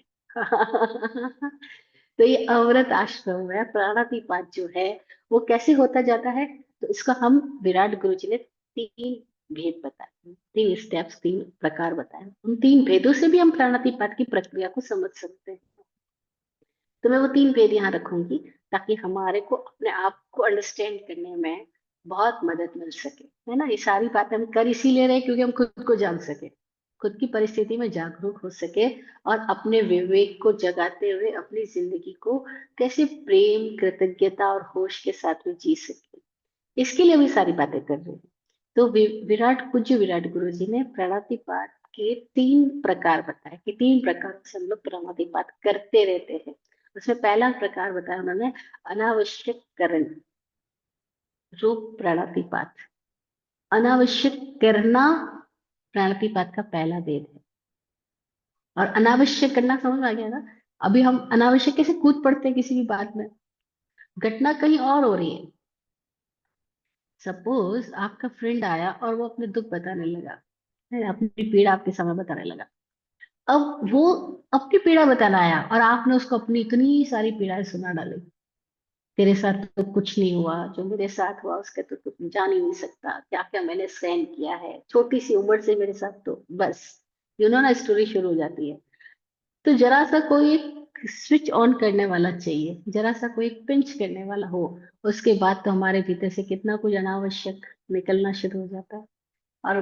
तो ये अवरत आश्रम है, प्राणातिपात जो है वो कैसे होता जाता है, तो इसका हम विराट गुरु जी ने तीन भेद बताए, तीन स्टेप्स, तीन प्रकार बताए। उन तीन भेदों से भी हम प्राणातिपात की प्रक्रिया को समझ सकते हैं। तो मैं वो तीन भेद यहाँ रखूंगी, ताकि हमारे को अपने आप को अंडरस्टैंड करने में बहुत मदद मिल सके, है ना। ये सारी बातें हम कर इसीलिए रहे क्योंकि हम खुद को जान सके, खुद की परिस्थिति में जागरूक हो सके, और अपने विवेक को जगाते हुए अपनी जिंदगी को कैसे प्रेम, कृतज्ञता और होश के साथ में जी सके, इसके लिए भी सारी बातें कर रहे हैं। तो विराट पूज्य विराट गुरु जी ने प्राणातिपात के तीन प्रकार बताए, कि तीन प्रकार से हम लोग प्राणातिपात करते रहते हैं। उसमें पहला प्रकार बताया उन्होंने, अनावश्यक करण रूप प्राणातिपात। अनावश्यक करना प्राणातिपात का पहला वेद है। और अनावश्यक करना समझ में आ गया ना। अभी हम अनावश्यक कैसे कूद पड़ते हैं किसी भी बात में, घटना कहीं और हो रही है। सपोज आपका फ्रेंड आया और वो अपने दुख बताने लगा, है ना, अपनी पीड़ा आपके सामने बताने लगा। अब वो अपनी पीड़ा बताना आया, और आपने उसको अपनी इतनी सारी पीड़ाएं सुना डाली। तेरे साथ तो कुछ नहीं हुआ, जो मेरे साथ हुआ उसके तो तू जान ही नहीं सकता, क्या क्या मैंने सहन किया है छोटी सी उम्र से मेरे साथ, तो बस ना स्टोरी शुरू हो जाती है। तो जरा सा कोई एक स्विच ऑन करने वाला चाहिए, जरा सा कोई एक पिंच करने वाला हो, उसके बाद तो हमारे भीतर से कितना कुछ अनावश्यक निकलना शुरू हो जाता है। और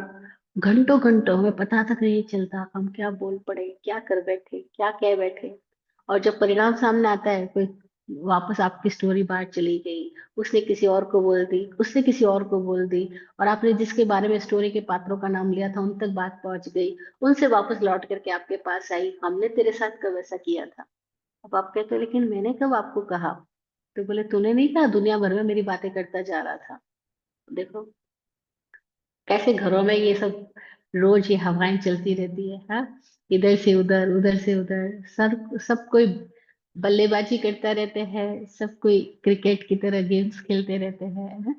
घंटों घंटों हमें पता तक नहीं चलता हम क्या बोल पड़े, क्या कर बैठे, क्या कह बैठे। और जब परिणाम सामने आता है, कोई वापस आपकी स्टोरी बाहर चली गई, उसने किसी और को बोल दी, उसने किसी और को बोल दी, और आपने जिसके बारे में स्टोरी के पात्रों का नाम लिया था उन तक बात पहुंच गई, उनसे वापस लौट करके आपके पास आई, हमने तेरे साथ कब ऐसा किया था। अब आप कहते हो लेकिन मैंने कब आपको कहा। तो बोले तूने नहीं कहा, दुनिया भर में मेरी बातें करता जा रहा था। देखो कैसे घरों में ये सब रोज ये हवाएं चलती रहती है, हाँ, इधर से उधर, उधर से उधर, सब सब कोई बल्लेबाजी करता रहते हैं, सब कोई क्रिकेट की तरह गेम्स खेलते रहते हैं, हाँ?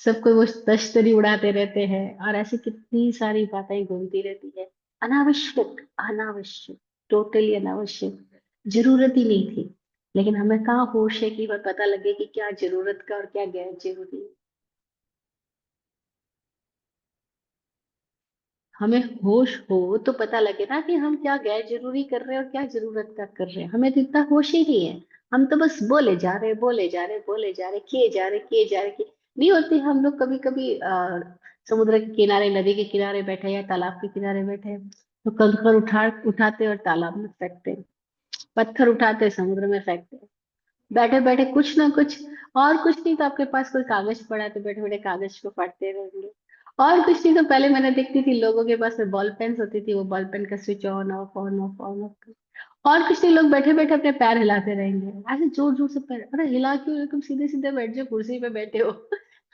सब कोई वो तश्तरी उड़ाते रहते हैं, और ऐसी कितनी सारी बातें घूमती रहती है, अनावश्यक, अनावश्यक, टोटली अनावश्यक, जरूरत ही नहीं थी। लेकिन हमें कहाँ होश है कि वह पता लगे कि क्या जरूरत का और क्या गैर जरूरी है। हमें होश हो तो पता लगे ना कि हम क्या गैर जरूरी कर रहे हैं और क्या जरूरत का कर रहे हैं। हमें तो इतना होश ही नहीं है। हम तो बस बोले जा रहे, बोले जा रहे, बोले जा रहे, किए जा रहे, किए जा रहे, नहीं होती। हम लोग कभी कभी समुद्र के किनारे, नदी के किनारे बैठे या तालाब के किनारे बैठे हैं, तो कंकड़ उठाते और तालाब में फेंकते हैं, पत्थर उठाते समुद्र में फेंकते हैं, बैठे बैठे कुछ ना कुछ। और कुछ नहीं तो आपके पास कोई कागज पड़ा है तो बैठे बैठे कागज को फाड़ते रहेंगे। और कुछ नहीं तो पहले मैंने देखती थी लोगों के पास में बॉल पेन होती थी, वो बॉल पेन का switch on off, on off, on off. और कुछ नहीं, लोग बैठे बैठे अपने पैर हिलाते रहेंगे, ऐसे जोर जोर से पैर, अरे हिला क्यों रहे? तुम सीधे सीधे बैठ जाओ, कुर्सी पे बैठे हो।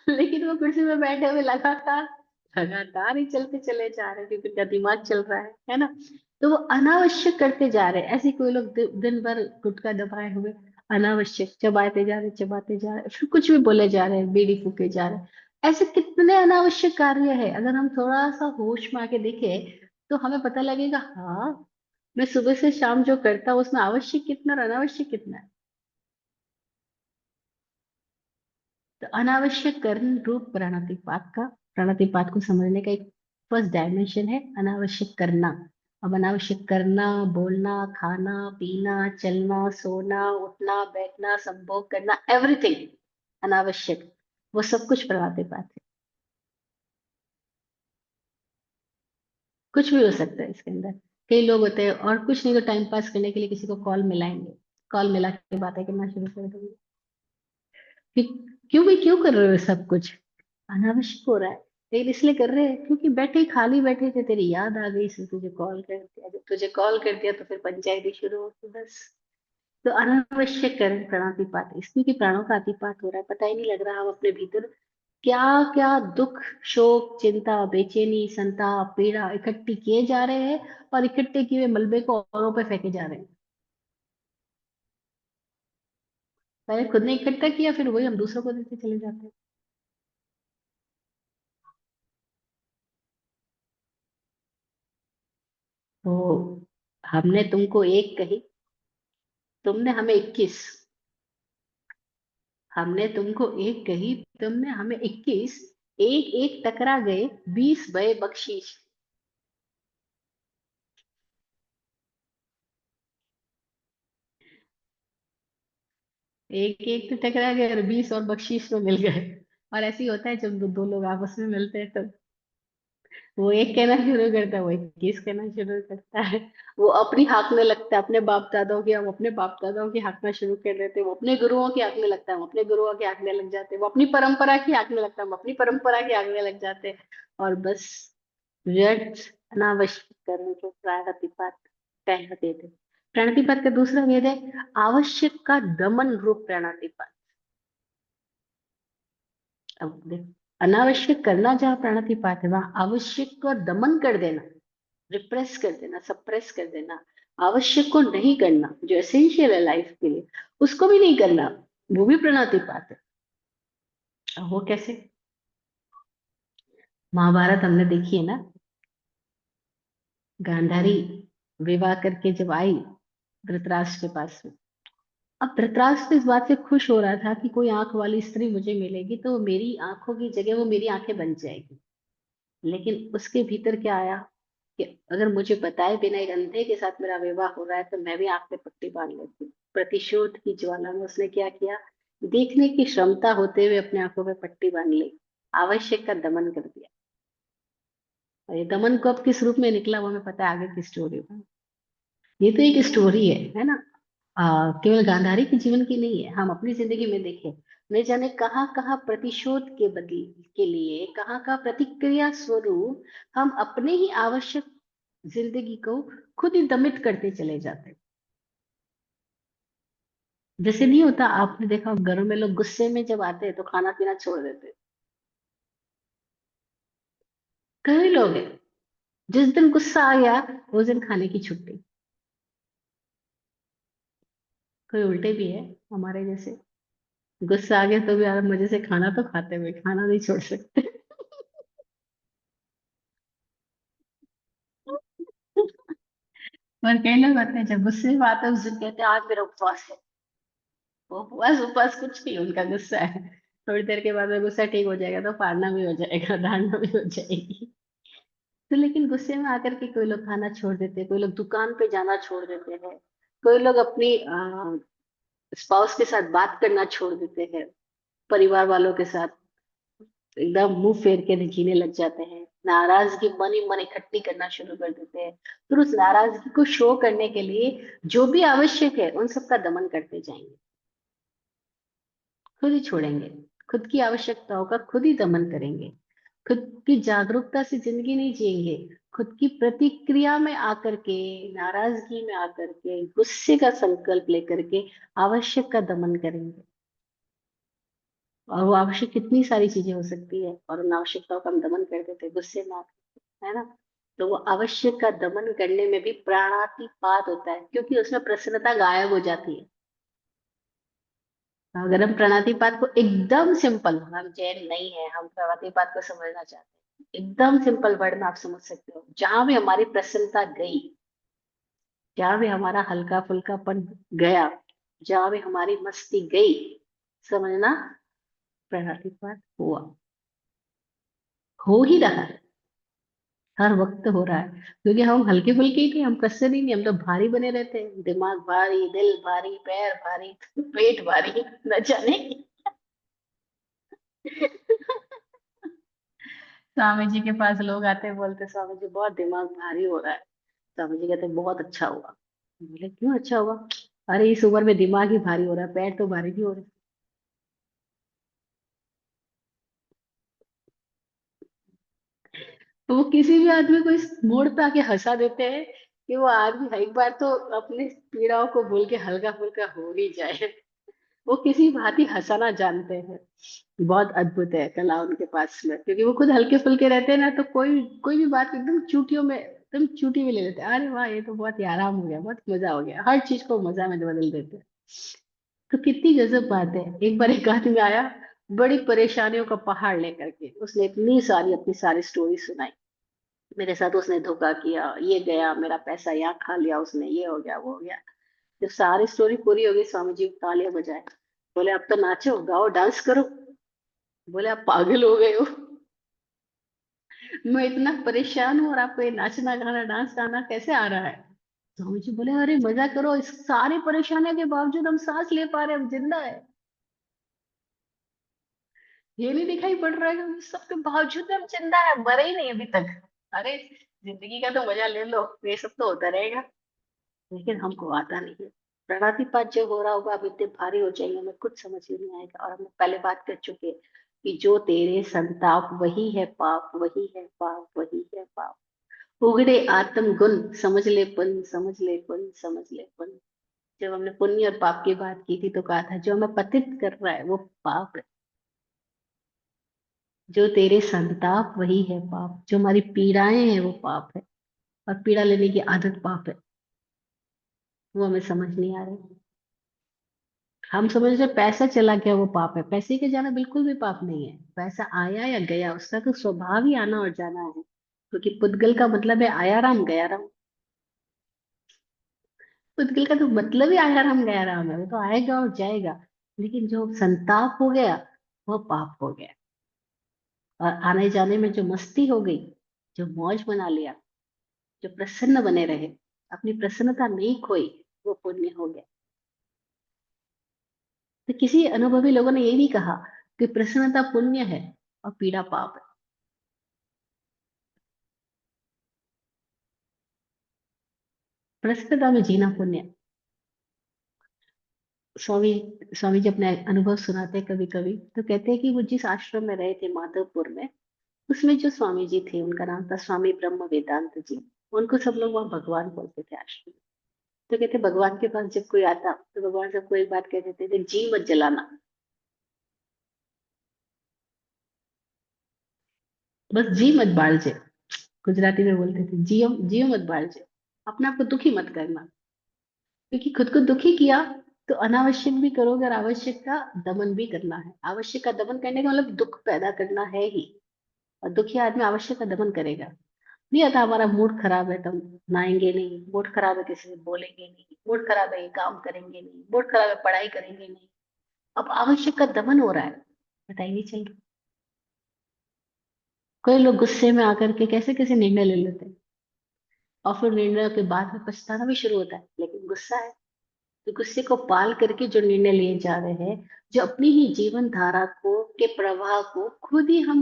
लेकिन वो कुर्सी पे बैठे हुए लगातार लगातार ही चलते चले जा रहे हैं, क्योंकि उनका दिमाग चल रहा है ना। तो वो अनावश्यक करते जा रहे हैं। ऐसे कोई लोग दिन भर गुटखा दबाए हुए अनावश्यक चबाते जा रहे, चबाते जा रहे, फिर कुछ भी बोले जा रहे हैं, बीड़ी फूके जा रहे हैं। ऐसे कितने अनावश्यक कार्य है, अगर हम थोड़ा सा होश में आके देखें तो हमें पता लगेगा, हाँ, मैं सुबह से शाम जो करता हूँ उसमें आवश्यक कितना और अनावश्यक कितना है। तो अनावश्यक कर्ण रूप प्राणातिपात का, प्राणातिपात को समझने का एक फर्स्ट डायमेंशन है अनावश्यक करना। अब अनावश्यक करना, बोलना, खाना, पीना, चलना, सोना, उठना, बैठना, संभोग करना, एवरीथिंग अनावश्यक, वो सब कुछ प्राणातिपात है। कुछ भी हो सकता है इसके अंदर। कई लोग होते हैं और कुछ नहीं तो टाइम पास करने के लिए किसी को कॉल मिलाएंगे, कॉल मिला के बातें करना शुरू कर देंगे। कि क्यों भी क्यों कर रहे हो सब कुछ, अनावश्यक हो रहा है। लेकिन इसलिए कर रहे हैं क्योंकि बैठे खाली बैठे थे, तेरी याद आ गई इसलिए तुझे कॉल कर दिया, जब तुझे कॉल कर दिया तो फिर पंचायती शुरू होती बस। तो अनावश्यक करण प्राणातिपात, इसमें कि प्राणों का अतिपात हो रहा है, पता ही नहीं लग रहा हम अपने भीतर क्या क्या दुख, शोक, चिंता, बेचैनी, संताप, पीड़ा इकट्ठी किए जा रहे हैं, और इकट्ठे किए हुए मलबे को औरों पे फेंके जा रहे हैं। पहले खुद ने इकट्ठा किया, फिर वही हम दूसरों को देते चले जाते हैं। तो हमने तुमको एक कही, तुमने हमें 21। हमने तुमको एक कही, तुमने हमें 21। एक एक टकरा गए, 20 भये बख्शीश। एक एक तो टकरा गए और 20 और बख्शीश में मिल गए। और ऐसे ही होता है जब दो लोग आपस में मिलते हैं तो वो एक कहना शुरू करता है, वो 21 कहना शुरू करता है। वो अपनी हाँकने लगता है, अपने बाप दादाओं की, हम अपने बाप दादाओं की हाँकना शुरू कर देते हैं, वो अपने गुरुओं की हाँकने लगता है, हम अपने गुरुओं की हाँकने लग जाते हैं, वो अपनी परंपरा की हाँकने लगता है, हम अपनी परंपरा की हाँकने लग जाते हैं। और बस व्यर्थ अनावश्यक कर्म को प्राणातिपात कहते थे। प्राणातिपात का दूसरा वेद है आवश्यक का दमन रूप प्राणातिपात। अब देखो, अनावश्यक करना जहाँ प्राणातिपात है, वहां आवश्यक का दमन कर देना, रिप्रेस कर देना, सप्रेस कर देना, आवश्यक को नहीं करना, जो एसेंशियल है लाइफ के लिए, उसको भी नहीं करना, वो भी प्राणातिपात है। अब वो कैसे? महाभारत हमने देखी है ना। गांधारी विवाह करके जब आई धृतराष्ट्र के पास में, अब धृतराष्ट्र इस बात से खुश हो रहा था कि कोई आंख वाली स्त्री मुझे मिलेगी तो मेरी आंखों की जगह वो मेरी आंखें बन जाएगी। लेकिन उसके भीतर क्या आया कि अगर मुझे बताए बिना एक अंधे के साथ मेरा विवाह हो रहा है तो मैं भी आंख में पट्टी बांध लेती हूँ। प्रतिशोध की ज्वाला में उसने क्या किया, देखने की क्षमता होते हुए अपने आंखों में पट्टी बांध ली, आवश्यक का दमन कर दिया। और ये दमन कब किस रूप में निकला वो हमें पता है आगे की स्टोरी में। ये तो एक स्टोरी है ना। केवल गांधारी के जीवन की नहीं है, हम अपनी जिंदगी में देखें, न जाने कहाँ कहाँ प्रतिशोध के बदले के लिए, कहाँ कहाँ प्रतिक्रिया स्वरूप हम अपने ही आवश्यक जिंदगी को खुद ही दमित करते चले जाते हैं। जैसे नहीं होता, आपने देखा घरों में लोग गुस्से में जब आते हैं तो खाना पीना छोड़ देते हैं। कई लोग हैं, जिस दिन गुस्सा आ गया उस दिन खाने की छुट्टी। कोई उल्टे भी है हमारे जैसे, गुस्सा आ गया तो भी यार मजे से खाना तो खाते हुए, खाना नहीं छोड़ सकते। और कई लोग होते हैं जब गुस्से में आते हैं उस दिन कहते हैं आज मेरा उपवास है। वो उपवास उपवास कुछ नहीं, उनका गुस्सा है। थोड़ी देर के बाद में गुस्सा ठीक हो जाएगा तो फाड़ना भी हो जाएगा, डांटना भी हो जाएगी। तो लेकिन गुस्से में आकर के कोई लोग खाना छोड़ देते हैं, कोई लोग दुकान पे जाना छोड़ देते हैं, कोई लोग अपनी स्पाउस के साथ बात करना छोड़ देते हैं, परिवार वालों के साथ एकदम मुंह फेर के जीने लग जाते हैं, नाराजगी मन ही मन इकट्ठी करना शुरू कर देते हैं। फिर उस नाराजगी को शो करने के लिए जो भी आवश्यक है उन सबका दमन करते जाएंगे, खुद ही छोड़ेंगे, खुद की आवश्यकताओं का खुद ही दमन करेंगे, खुद की जागरूकता से जिंदगी नहीं जिएंगे, खुद की प्रतिक्रिया में आकर के, नाराजगी में आकर के, गुस्से का संकल्प लेकर के आवश्यक का दमन करेंगे। और वो आवश्यक कितनी सारी चीजें हो सकती है, और उन आवश्यकताओं का हम दमन कर देते हैं गुस्से में आकर, है ना। तो वो आवश्यक का दमन करने में भी प्राणातिपात होता है, क्योंकि उसमें प्रसन्नता गायब हो जाती है। अगर हम प्राणातिपात को एकदम सिंपल, हम जैन नहीं है, हम प्राणातिपात को समझना चाहते हैं एकदम सिंपल वर्ड में, आप समझ सकते हो, जहां भी हमारी प्रसन्नता गई, जहां भी हमारा हल्का फुल्कापन गया, जहां भी हमारी मस्ती गई, समझना प्राणातिपात हुआ, हो ही रहा है, हर वक्त हो रहा है। क्योंकि हम हल्के फुल्के ही नहीं, हम प्रसन्न ही नहीं, हम तो भारी बने रहते हैं, दिमाग भारी, दिल भारी, पैर भारी, पेट भारी, न जाने। स्वामी जी के पास लोग आते हैं, बोलते स्वामी जी बहुत दिमाग भारी हो रहा है। स्वामी जी कहते बहुत अच्छा हुआ। बोले क्यों अच्छा हुआ? अरे इस उम्र में दिमाग ही भारी हो रहा है, पैर तो भारी नहीं हो रहे। तो वो किसी भी आदमी को इस मोड़ पे आके हंसा देते हैं कि वो आदमी एक बार तो अपनी पीड़ाओं को भूल के हल्का फुल्का हो ही जाए। वो किसी भांति हंसाना जानते हैं। बहुत अद्भुत है कला उनके पास में, क्योंकि वो खुद हल्के फुल्के रहते हैं ना, तो कोई कोई भी बात एकदम चूटियों में, एकदम चूटी में ले लेते हैं, अरे वाह ये तो बहुत ही आराम हो गया, बहुत मजा हो गया, हर चीज को मजा में बदल देते हैं। तो कितनी गजब बात है। एक बार एक आदमी आया बड़ी परेशानियों का पहाड़ लेकर के, उसने इतनी सारी अपनी सारी स्टोरी सुनाई। मेरे साथ उसने धोखा किया, ये गया, मेरा पैसा यहाँ खा लिया उसने, ये हो गया वो हो गया। जब सारी स्टोरी पूरी हो गई, स्वामी जी तालियां बजाए, बोले अब तो नाचो गाओ डांस करो। बोले आप पागल हो गए हो, मैं इतना परेशान हूँ और आपको ये नाचना गाना डांस गाना कैसे आ रहा है? स्वामी जी बोले अरे मजा करो, इस सारी परेशानियों के बावजूद हम सांस ले पा रहे हैं, हम जिंदा है। ये नहीं दिखाई पड़ रहा है कि इस सबके बावजूद हम जिंदा है, मरे ही नहीं अभी तक। अरे जिंदगी का तो मजा ले लो, ये सब तो होता रहेगा। लेकिन हमको आता नहीं है। प्रणातिपात जब हो रहा होगा, अब इतने भारी हो जाएंगे, हमें कुछ समझ ही नहीं आएगा। और हम पहले बात कर चुके हैं कि जो तेरे संताप वही है पाप, वही है पाप, वही है पाप। उगड़े आत्म गुण समझ ले पुन, समझ ले पुन, समझ ले पुन। जब हमने पुण्य और पाप की बात की थी तो कहा था जो हमें पतित कर रहा है वो पाप है। जो तेरे संताप वही है पाप, जो हमारी पीड़ाएं हैं वो पाप है। और पीड़ा लेने की आदत पाप है, वो हमें समझ नहीं आ रहा। हम समझ रहे पैसा चला गया वो पाप है, पैसे के जाना बिल्कुल भी पाप नहीं है। पैसा आया या गया उसका तो स्वभाव ही आना और जाना है, क्योंकि पुद्गल का मतलब है आया राम गया राम। पुद्गल का तो मतलब ही आया राम गया राम है, वो तो आएगा और जाएगा। लेकिन जो संताप हो गया वो पाप हो गया। और आने जाने में जो मस्ती हो गई, जो मौज बना लिया, जो प्रसन्न बने रहे, अपनी प्रसन्नता नहीं खोई, वो पुण्य हो गया। तो किसी अनुभवी लोगों ने ये भी कहा कि प्रसन्नता पुण्य है और पीड़ा पाप है। प्रसन्नता में जीना पुण्य है। स्वामी स्वामी जी अपने अनुभव सुनाते हैं कभी कभी, तो कहते हैं कि वो जिस आश्रम में रहे थे माधवपुर में, उसमें जो स्वामी जी थे उनका नाम था स्वामी ब्रह्म वेदांत जी। उनको सब लोग वहाँ भगवान बोलते थे आश्रम में। तो कहते भगवान के पास जब कोई आता तो भगवान सबको एक बात कहते थे कि जी मत जलाना, बस जी मत बालजे। गुजराती में बोलते थे जियो जियो मत बालजे, अपने आप को दुखी मत करना। क्योंकि खुद को दुखी किया तो अनावश्यक भी करोगे, और आवश्यक का दमन भी करना है। आवश्यक का दमन करने का मतलब दुख पैदा करना है ही, और दुखी आदमी आवश्यक का दमन करेगा। नहीं आता हमारा मूड खराब है तो हम नहाएंगे नहीं, मूड खराब है किसी से बोलेंगे नहीं, मूड खराब है ये काम करेंगे नहीं, मूड खराब है पढ़ाई करेंगे नहीं। अब आवश्यक का दमन हो रहा है, बताइए चल रहा। कोई लोग गुस्से में आकर के कैसे कैसे निर्णय ले लेते हैं, और फिर निर्णय के बाद में पछताना भी शुरू होता है, लेकिन गुस्सा है। तो गुस्से को पाल करके जो निर्णय लिए जा रहे हैं, जो अपनी ही जीवन धारा को के प्रवाह को खुद ही हम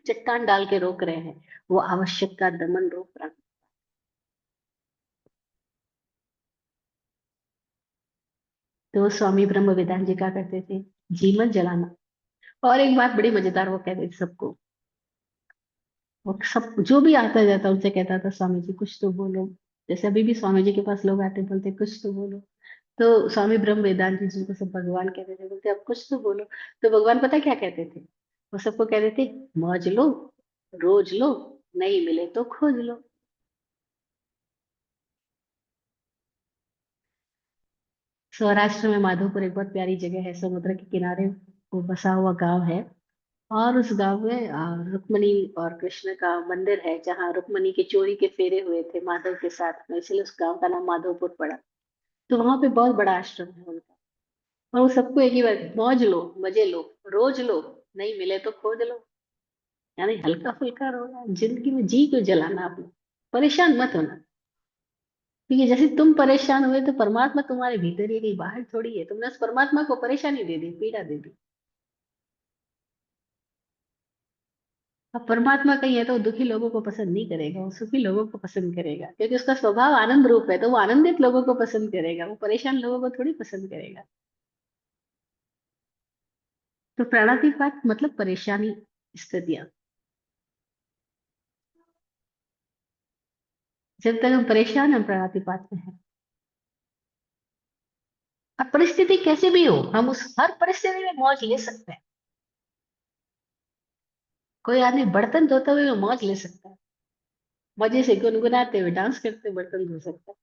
चट्टान डाल के रोक रहे हैं, वो आवश्यक का दमन रोक रहा है। तो स्वामी ब्रह्म वेदांत जी क्या करते थे, जीवन जलाना। और एक बात बड़ी मजेदार वो कहते थे सबको, वो सब जो भी आता जाता उनसे कहता था स्वामी जी कुछ तो बोलो। जैसे अभी भी स्वामी जी के पास लोग आते बोलते कुछ तो बोलो। तो स्वामी ब्रह्म वेदांत जी जिनको सब भगवान कहते थे बोलते अब कुछ तो बोलो। तो भगवान पता क्या कहते थे, वो सबको कहते थे मौज लो, रोज लो, नहीं मिले तो खोज लो। सौराष्ट्र में माधोपुर एक बहुत प्यारी जगह है, समुद्र के किनारे वो बसा हुआ गांव है। और उस गांव में रुक्मणी और कृष्ण का मंदिर है, जहाँ रुक्मणी के चोरी के फेरे हुए थे माधव के साथ में, इसलिए उस गांव का नाम माधवपुर पड़ा। तो वहां पे बहुत बड़ा आश्रम है उनका। और वो सबको एक ही बात, मौज लो, मजे लो, रोज लो, नहीं मिले तो खोज लो। यानी हल्का फुल्का रोना, जिंदगी में जी क्यों जलाना आपने, परेशान मत होना। क्योंकि जैसे तुम परेशान हुए तो परमात्मा तुम्हारे भीतर ही है, कहीं बाहर थोड़ी है। तुमने उस परमात्मा को परेशानी दे दी, पीड़ा दे दी। अब परमात्मा कहीं है तो वो दुखी लोगों को पसंद नहीं करेगा, वो सुखी लोगों को पसंद करेगा, क्योंकि उसका स्वभाव आनंद रूप है, तो वो आनंदित लोगों को पसंद करेगा, वो परेशान लोगों को थोड़ी पसंद करेगा। तो प्राणातिपात मतलब परेशानी स्थितियां। जब तक हम परेशान हम प्राणातिपात में हैं। अब परिस्थिति कैसे भी हो, हम उस हर परिस्थिति में मौज ले सकते हैं। कोई आदमी बर्तन धोते हुए मौज ले सकता है, मजे से गुनगुनाते हुए डांस करते हुए बर्तन धो सकता है।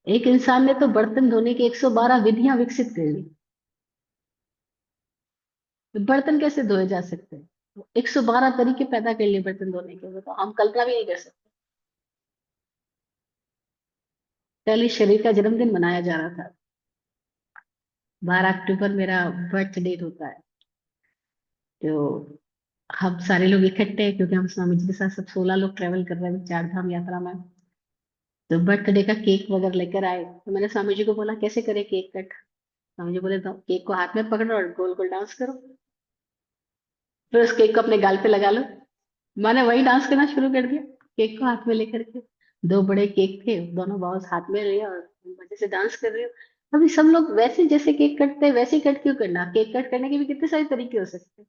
एक इंसान ने तो बर्तन धोने की 112 विधियां विकसित कर ली। तो बर्तन कैसे धोए जा सकते हैं, 112 तरीके पैदा कर लिए बर्तन धोने के, वो तो हम कल्पना भी नहीं कर सकते। कल इस शरीर का जन्मदिन मनाया जा रहा था, 12 अक्टूबर मेरा बर्थ डेट होता है। तो हम सारे लोग इकट्ठे हैं, क्योंकि हम स्वामी जी के साथ सब 16 लोग ट्रेवल कर रहे हैं चार धाम यात्रा में। तो बर्थडे का केक वगैरह लेकर आए, तो मैंने स्वामी जी को बोला कैसे करे केक कट। स्वामी जी बोले तो केक को हाथ में पकड़ो और गोल गोल डांस करो, फिर उस केक को अपने गाल पे लगा लो। मैंने वही डांस करना शुरू कर दिया, केक को हाथ में लेकर के। दो बड़े केक थे, दोनों बाउस हाथ में लिया और मजे से डांस कर रही हूँ। अभी सब लोग वैसे जैसे केक कटते हैं वैसे ही कट क्यों करना, केक कट करने के भी कितने सारे तरीके हो सकते हैं।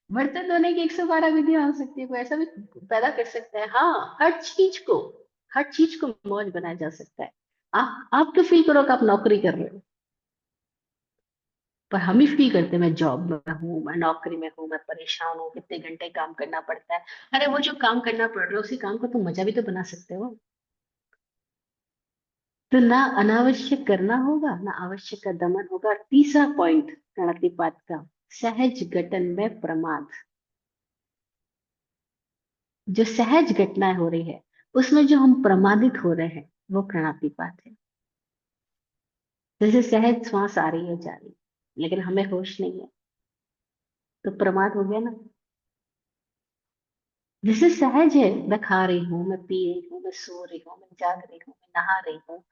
बर्तन धोने की 112 विधियां हो सकती है, कोई ऐसा भी पैदा कर सकता है। हाँ, हर चीज को मौज बनाया जा सकता है। आप तो फील करो कि आप नौकरी कर रहे हो, पर हम ही फील करते हैं मैं जॉब में हूँ, मैं नौकरी में हूँ, मैं परेशान हूँ, कितने घंटे काम करना पड़ता है। अरे वो जो काम करना पड़ रहा है उसी काम को तुम मजा भी तो बना सकते हो। तो ना अनावश्यक करना होगा, ना आवश्यक का दमन होगा। और तीसरा पॉइंट प्रणतिपात का, सहज घटन में प्रमाद। जो सहज घटनाएं हो रही है उसमें जो हम प्रमादित हो रहे हैं वो प्रणतिपात है। जैसे सहज श्वास आ रही है जा रही है, लेकिन हमें होश नहीं है, तो प्रमाद हो गया ना। जैसे सहज है, मैं खा रही हूँ, मैं पी रही हूँ, मैं सो रही हूँ, मैं जाग रही हूँ, मैं नहा रही हूँ,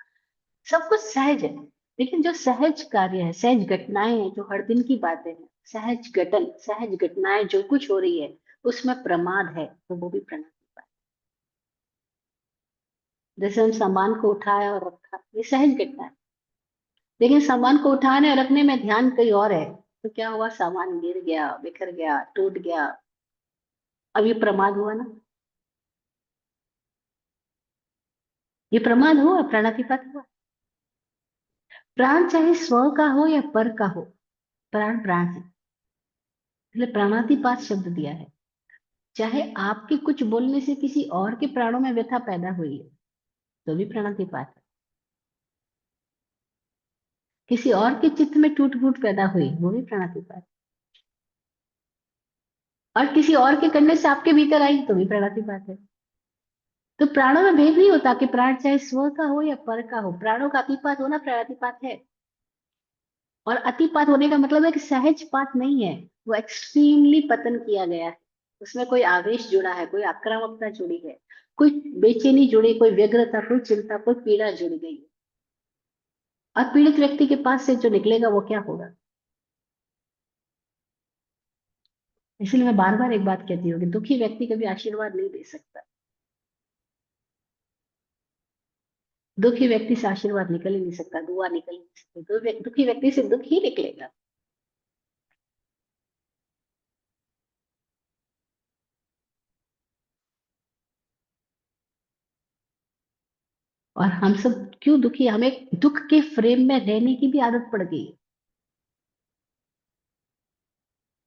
सब कुछ सहज है। लेकिन जो सहज कार्य है, सहज घटनाएं हैं, जो हर दिन की बातें हैं, सहज घटनाएं जो कुछ हो रही है उसमें प्रमाद है, तो वो भी प्रणातिपात। जैसे हम सामान को उठाया और रखा, ये सहज घटना है। लेकिन सामान को उठाने और रखने में ध्यान कहीं और है, तो क्या हुआ, सामान गिर गया, बिखर गया, टूट गया। अब ये प्रमाद हुआ ना, ये प्रमाद हुआ, प्राणातिपात हुआ। प्राण चाहे स्व का हो या पर का हो, प्राण प्राण है, इसलिए प्राणातिपात शब्द दिया है। चाहे आपके कुछ बोलने से किसी और के प्राणों में व्यथा पैदा हुई है, तो भी प्राणातिपात है। किसी और के चित्त में टूट फूट पैदा हुई, वो भी प्राणातिपात है। और किसी और के करने से आपके भीतर आई, तो भी प्राणातिपात है। तो प्राणों में भेद नहीं होता कि प्राण चाहे स्व का हो या पर का हो, प्राणों का अतिपात होना प्राणातिपात है। और अतिपात होने का मतलब है कि सहज पात नहीं है, वो एक्सट्रीमली पतन किया गया है। उसमें कोई आवेश जुड़ा है, कोई आक्रामकता जुड़ी है, कोई बेचैनी जुड़ी, कोई व्यग्रता, कोई चिंता, कोई पीड़ा जुड़ गई है। और पीड़ित व्यक्ति के पास से जो निकलेगा वो क्या होगा। इसलिए मैं बार बार एक बात कहती हूँ कि दुखी व्यक्ति कभी आशीर्वाद नहीं दे सकता। दुखी व्यक्ति से आशीर्वाद निकल ही नहीं सकता, दुआ निकल ही नहीं सकती, दुखी व्यक्ति से दुख ही निकलेगा। और हम सब क्यों दुखी, हमें दुख के फ्रेम में रहने की भी आदत पड़ गई है।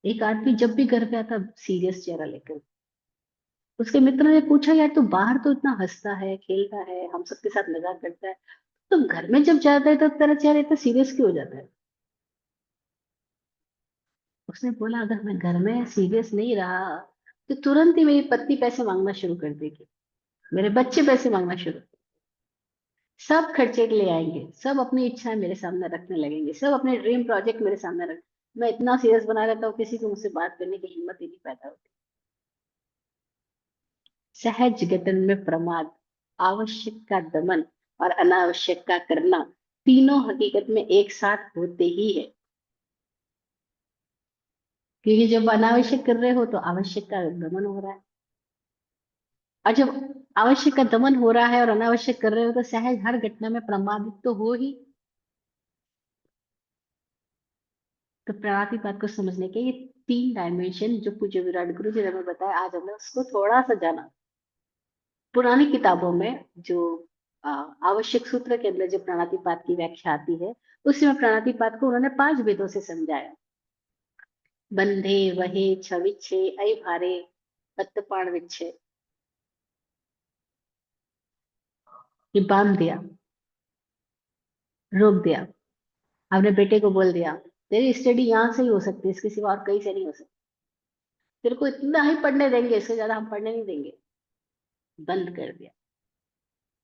एक आदमी जब भी घर पे आता सीरियस चेहरा लेकर, उसके मित्र ने पूछा, यार तू बाहर तो इतना हंसता है, खेलता है, हम सबके साथ मजाक करता है, तो घर में जब जाता है तो तेरा चेहरा इतना सीरियस क्यों हो जाता है। उसने बोला, अगर मैं घर में सीरियस नहीं रहा तो तुरंत ही मेरी पत्नी पैसे मांगना शुरू कर देगी, मेरे बच्चे पैसे मांगना शुरू, सब खर्चे के लिए आएंगे, सब अपनी इच्छाएं मेरे सामने रखने लगेंगे, सब अपने ड्रीम प्रोजेक्ट मेरे सामने रख, मैं इतना सीरियस बना रहता हूँ, किसी को मुझसे बात करने की हिम्मत ही नहीं पैदा होती। सहज गठन में प्रमाद, आवश्यक का दमन और अनावश्यक का करना, तीनों हकीकत में एक साथ होते ही है। क्योंकि जब अनावश्यक कर रहे हो तो आवश्यक का दमन हो रहा है, और जब आवश्यक का दमन हो रहा है और अनावश्यक कर रहे हो तो सहज हर घटना में प्रमादित तो हो ही। तो प्राणातिपात को समझने के ये तीन डायमेंशन जो पूज्य विराट गुरु जी ने हमें बताया, आज हमने उसको थोड़ा सा जाना। पुरानी किताबों में जो आवश्यक सूत्र के अंदर जो प्राणातिपात की व्याख्या आती है, उसमें प्राणातिपात को उन्होंने 5 भेदों से समझाया। बंधे वहे छविच्छे ऐ भारे पत्तपाण विच्छे, कि बांध दिया, रोक दिया, आपने बेटे को बोल दिया तेरी स्टडी यहाँ से ही हो सकती है, इसके सिवा और कहीं से नहीं हो सकती, तेरे को इतना ही पढ़ने देंगे, इससे ज्यादा हम पढ़ने नहीं देंगे, बंद कर दिया।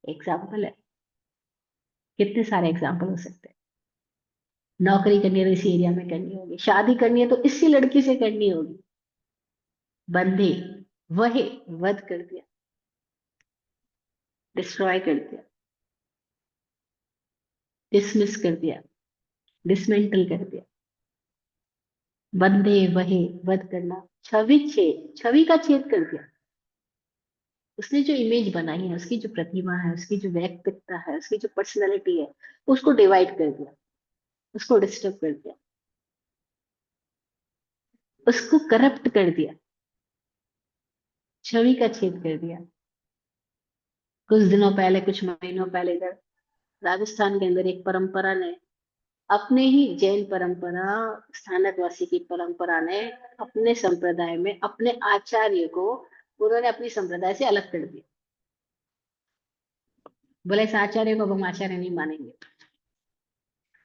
एग्जाम्पल है, कितने सारे एग्जाम्पल हो सकते हैं। नौकरी करनी है तो इसी एरिया में करनी होगी, शादी करनी है तो इसी लड़की से करनी होगी, बंधे, वही, वध कर दिया, डिस्ट्रॉय कर दिया, डिसमिस कर दिया, डिसमेंटल कर दिया। बंधे वहे, वध करना, छवि छेद, छवि का छेद कर दिया। उसने जो इमेज बनाई है, उसकी जो प्रतिमा है, उसकी जो व्यक्तित्व है, उसकी जो पर्सनैलिटी है, उसको डिवाइड कर दिया, उसको डिस्टर्ब कर दिया, उसको करप्ट कर दिया, छवि का छेद कर दिया। कुछ दिनों पहले, कुछ महीनों पहले इधर राजस्थान के अंदर एक परंपरा ने, अपने ही जैन परंपरा, स्थानक वासी की परंपरा ने अपने संप्रदाय में अपने आचार्य को, उन्होंने अपनी संप्रदाय से अलग कर दिया। बोले इस आचार्य को अब हम आचार्य नहीं मानेंगे।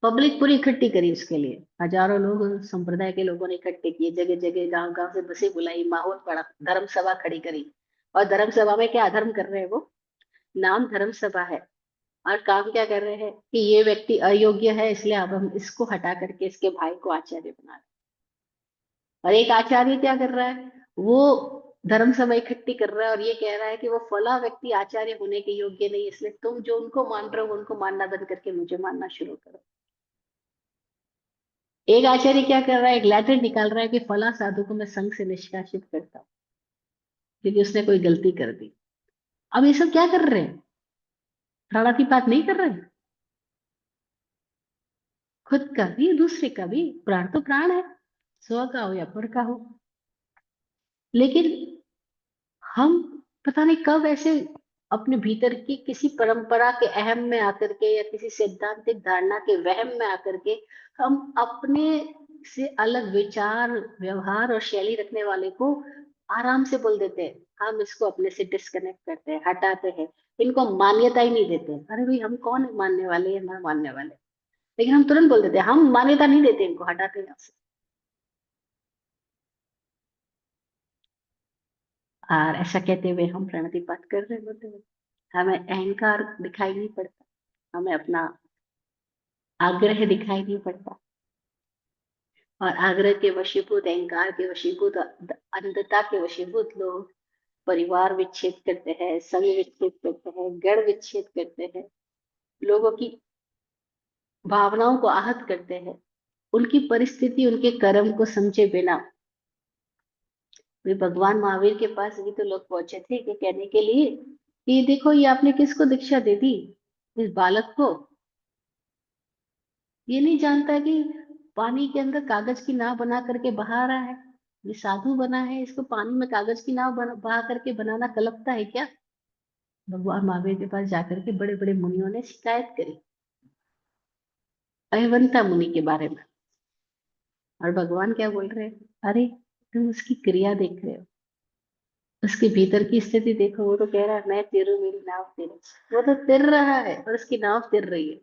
पब्लिक पूरी इकट्ठी करी उसके लिए, हजारों लोग संप्रदाय के लोगों ने इकट्ठे किए, जगह जगह गांव गांव से बसें बुलाई, माहौल पड़ा, धर्म सभा खड़ी करी। और धर्म सभा में क्या अधर्म कर रहे हैं वो, नाम धर्म सभा है, और काम क्या कर रहे हैं कि ये व्यक्ति अयोग्य है, इसलिए अब हम इसको हटा करके इसके भाई को आचार्य बना रहे हैं। और एक आचार्य क्या कर रहा है, वो धर्म सभा इकट्ठी कर रहा है और ये कह रहा है कि वो फला व्यक्ति आचार्य होने के योग्य नहीं, इसलिए तुम जो उनको मान रहे हो उनको मानना बंद करके मुझे मानना शुरू करो। एक आचार्य क्या कर रहा है, एक लेटर निकाल रहा है कि फला साधु को मैं संघ से निष्कासित करता हूँ क्योंकि उसने कोई गलती कर दी। अब ये सब क्या कर रहे हैं, प्राणातिपात नहीं कर रहे, खुद का भी दूसरे का भी। प्राण तो प्राण है, स्व का हो या पर का हो। लेकिन हम पता नहीं कब ऐसे अपने भीतर की किसी परंपरा के अहम में आकर के या किसी सैद्धांतिक धारणा के वहम में आकर के हम अपने से अलग विचार, व्यवहार और शैली रखने वाले को आराम से बोल देते हैं। हम इसको अपने से डिस्कनेक्ट करते हैं, हटाते हैं, इनको हम मान्यता ही नहीं देते। अरे भाई, हम कौन है मानने वाले या ना मानने वाले? लेकिन हम तुरंत बोल देते हैं, हम मान्यता नहीं देते, इनको हटाते हैं यहाँ से। और ऐसा कहते हुए हम प्रणतिपात कर रहे होते हैं। हमें अहंकार दिखाई नहीं पड़ता, हमें अपना आग्रह दिखाई नहीं पड़ता। और आग्रह के वशीभूत, अहंकार के वशीभूत, अंधता के वशीभूत लोग परिवार विच्छेद करते हैं, संघ विच्छेद करते हैं, गण विच्छेद करते हैं, लोगों की भावनाओं को आहत करते हैं, उनकी परिस्थिति, उनके कर्म को समझे बिना। वे भगवान महावीर के पास भी तो लोग पहुंचे थे कि कहने के लिए कि देखो, ये आपने किसको दीक्षा दे दी? इस बालक को। ये नहीं जानता कि पानी के अंदर कागज की नाव बना करके बहा रहा है। ये साधु बना है, इसको पानी में कागज की नाव बहा करके बनाना कल्पता है क्या? भगवान महावीर के पास जाकर के बड़े बड़े मुनियों ने शिकायत करी, अहिवंता मुनि के बारे में। और भगवान क्या बोल रहे हैं? अरे, तुम उसकी क्रिया देख रहे हो, उसके भीतर की स्थिति देखो। वो तो कह रहा है, मैं तिरू मेरी नाव तिरे। वो तो तिर रहा है और उसकी नाव तिर रही है।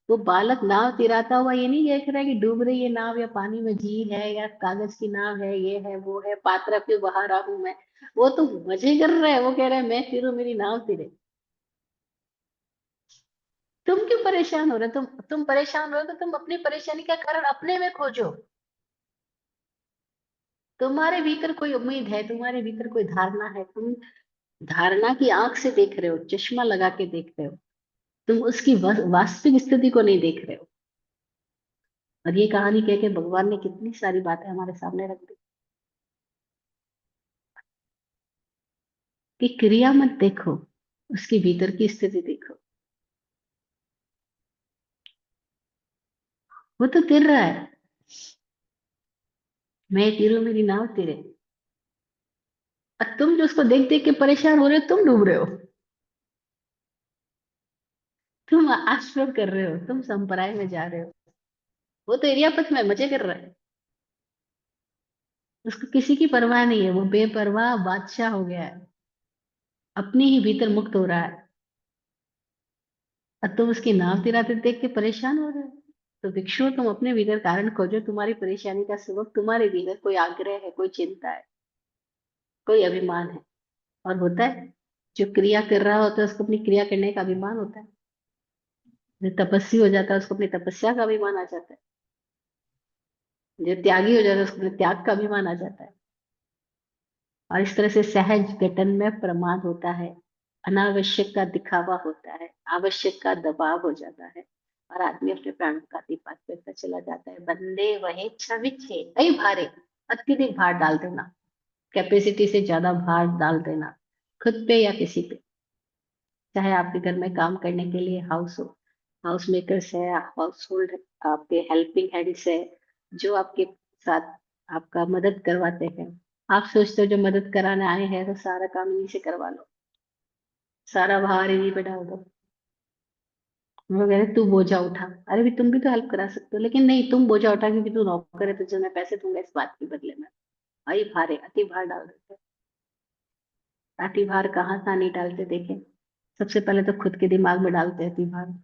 वो बालक नाव तिराता हुआ ये नहीं देख रहा है कि डूब रही है नाव, या पानी में झील है, या कागज की नाव है, ये है वो है, पात्रा क्यों बहा रहा हूं मैं। वो तो मजे कर रहा है, वो कह रहा है, मैं तिरू मेरी नाव तिरे। तुम क्यों परेशान हो रहे? तुम परेशान हो तो तुम अपनी परेशानी का कारण अपने में खोजो। तुम्हारे भीतर कोई उम्मीद है, तुम्हारे भीतर कोई धारणा है, तुम धारणा की आंख से देख रहे हो, चश्मा लगा के देख रहे हो। तुम उसकी वास्तविक स्थिति को नहीं देख रहे हो। और ये कहानी कह के भगवान ने कितनी सारी बातें हमारे सामने रख दी कि क्रिया मत देखो, उसके भीतर की स्थिति देखो। वो तो तिर रहा है, मैं तीरों मेरी नाव तेरे। और तुम जो उसको देख देख के परेशान हो रहे हो, तुम डूब रहे हो। तुम आश्रम कर रहे हो, तुम संप्राय में जा रहे हो। वो तो एरियापथ में मजे कर रहा है, उसको किसी की परवाह नहीं है, वो बेपरवाह बादशाह हो गया है, अपने ही भीतर मुक्त हो रहा है। और तुम उसकी नाव तिराते देख के परेशान हो रहे हो। तो भिक्षु, तुम अपने भीतर कारण खोजो, तुम्हारी परेशानी का सबब तुम्हारे भीतर कोई आग्रह है, कोई चिंता है, कोई अभिमान है। और होता है, जो क्रिया कर रहा होता है उसको अपनी क्रिया करने का अभिमान होता है। जो तपस्वी हो जाता है उसको अपनी तपस्या का अभिमान आ जाता है। जो त्यागी हो जाता है उसको अपने त्याग का अभिमान आ जाता है। और इस तरह से सहज गठन में प्रमाद होता है, अनावश्यक का दिखावा होता है, आवश्यक का दबाव हो जाता है, और आदमी अपने प्राणों का दीपात करता चला जाता है। बंदे वही छविच्छे कई भारे, अत्यधिक भार डाल देना, कैपेसिटी से ज्यादा भार डाल देना, खुद पे या किसी पे। चाहे आपके घर में काम करने के लिए हाउस मेकर्स है, हाउस होल्ड, आपके हेल्पिंग हैंड्स है, जो आपके साथ आपका मदद करवाते हैं। आप सोचते हो जो मदद कराने आए हैं तो सारा काम इन्हीं से करवा लो, सारा भार इन्हीं पे डाल दो। वो कह रहे तू बोझा उठा। अरे भी तुम भी तो हेल्प करा सकते हो, लेकिन नहीं, तुम बोझा उठा क्योंकि तू नौकर है, तुझे मैं पैसे दूंगा इस बात के बदले में। आई भारे, अति भार डाल देते हैं। अति भार कहाँ कहाँ नहीं डालते देखे? सबसे पहले तो खुद के दिमाग में डालते हैं अति भार।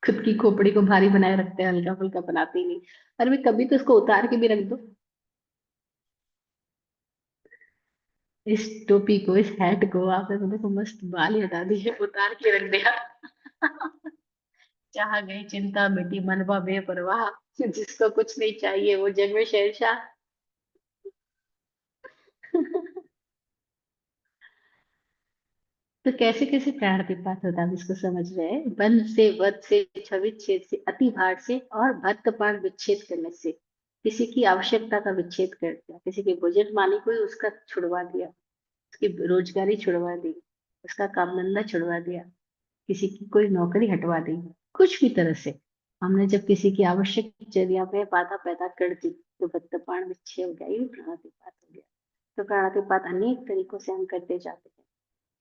खुद की खोपड़ी को भारी बनाए रखते हैं, हल्का फुल्का बनाते ही नहीं। अरे भी कभी तो इसको उतार के भी रख दो, इस टोपी को, इस हैट को। आपने तो देखो मस्त बाल ही हटा दिए, उतार के रख दिया। चाह गई चिंता मिटी मनवा बेपरवाह, जिसको कुछ नहीं चाहिए वो जग में शहंशाह। तो कैसे कैसे प्राणातिपात होता है, हम इसको समझ रहे हैं। बंध से, वध से, छविच्छेद से, अति भार से, और भक्तपाण विच्छेद करने से। किसी की आवश्यकता का विच्छेद कर दिया, किसी की बजट मानी कोई, उसका छुड़वा दिया, उसकी रोजगारी छुड़वा दी, उसका काम धंधा छुड़वा दिया, किसी की कोई नौकरी हटवा दी, कुछ भी तरह से हमने जब किसी की आवश्यक चर्या में बाधा पैदा कर दी तो बद्धपाण विच्छेद हो गया, ये भी प्राणातिपात हो गया। तो प्राणातिपात अनेक तरीकों से हम करते जाते हैं।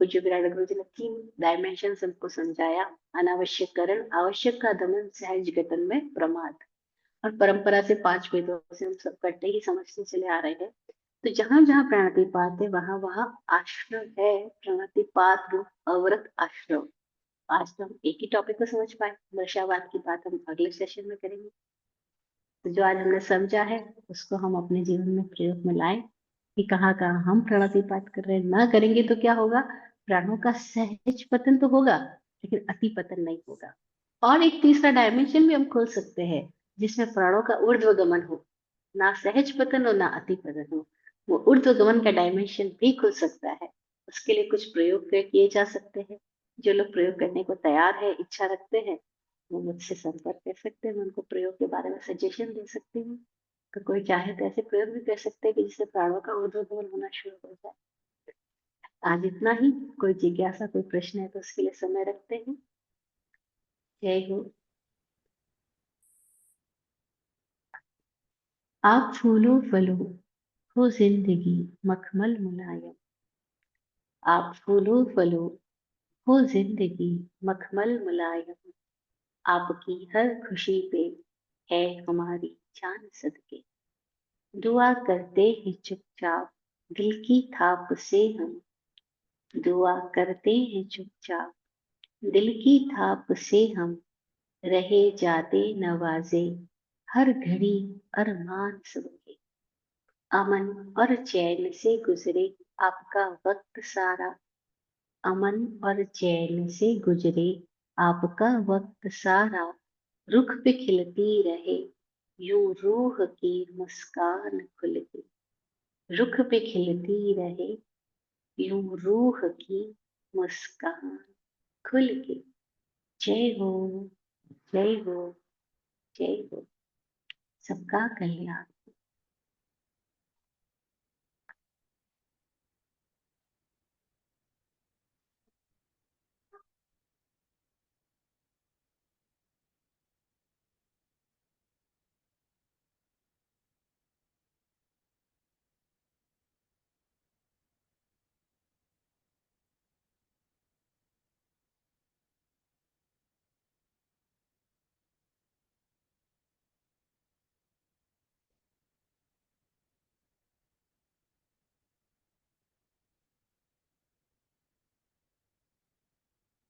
पूज्य विराट गुरु जी ने 3 डायमेंशन हमको समझाया। अनावश्यक करण, आवश्यक का दमन, सहज गठन में प्रमाद। और परंपरा से 5 वेदों से हम सब करते ही समझते चले आ रहे हैं। तो जहां जहां प्राणातिपात है वहां वहां आश्रम है। प्राणातिपात रूप अवरत आश्रम। आज तो हम एक ही टॉपिक को समझ पाए, वर्षावाद की बात हम अगले सेशन में करेंगे। तो जो आज हमने समझा है उसको हम अपने जीवन में प्रयोग में लाएं कि कहाँ कहाँ हम प्राणातिपात कर रहे हैं। ना करेंगे तो क्या होगा, प्राणों का सहज पतन तो होगा लेकिन अति पतन नहीं होगा। और एक तीसरा डायमेंशन भी हम खोल सकते हैं जिसमें प्राणों का ऊर्ध्वगमन हो, ना सहज पतन हो ना अति पतन हो। वो ऊर्ध्वगमन का डायमेंशन भी खुल सकता है। उसके लिए कुछ प्रयोग किए जा सकते हैं। जो लोग प्रयोग करने को तैयार है, इच्छा रखते हैं, वो मुझसे संपर्क कर सकते हैं। मैं उनको प्रयोग के बारे में सजेशन दे सकती हूँ। तो कोई चाहे तो ऐसे प्रयोग भी कर सकते हैं कि जिससे प्राणों का ऊर्ध्वगमन होना शुरू हो जाए। आज इतना ही। कोई जिज्ञासा, कोई प्रश्न है तो उसके लिए समय रखते हैं। जय हो। आप फूलो फलो, हो जिंदगी मखमल मुलायम। आप फूलो फलो, हो जिंदगी मखमल मुलायम। आपकी हर खुशी पे है हमारी जान सदके। दुआ करते हैं चुपचाप दिल की थाप से हम। दुआ करते हैं चुपचाप दिल की थाप से हम। रहे जाते नवाजे हर घड़ी अरमान सबके। अमन और चैन से गुजरे आपका वक्त सारा। अमन और चैन से गुजरे आपका वक्त सारा। रुख पे खिलती रहे यूं रूह की मुस्कान खुल के। रुख पे खिलती रहे यूं रूह की मुस्कान खुल के। जय हो, जय हो, जय हो। सबका कल्याण।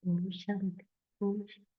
ओम शांति। ओम शांति।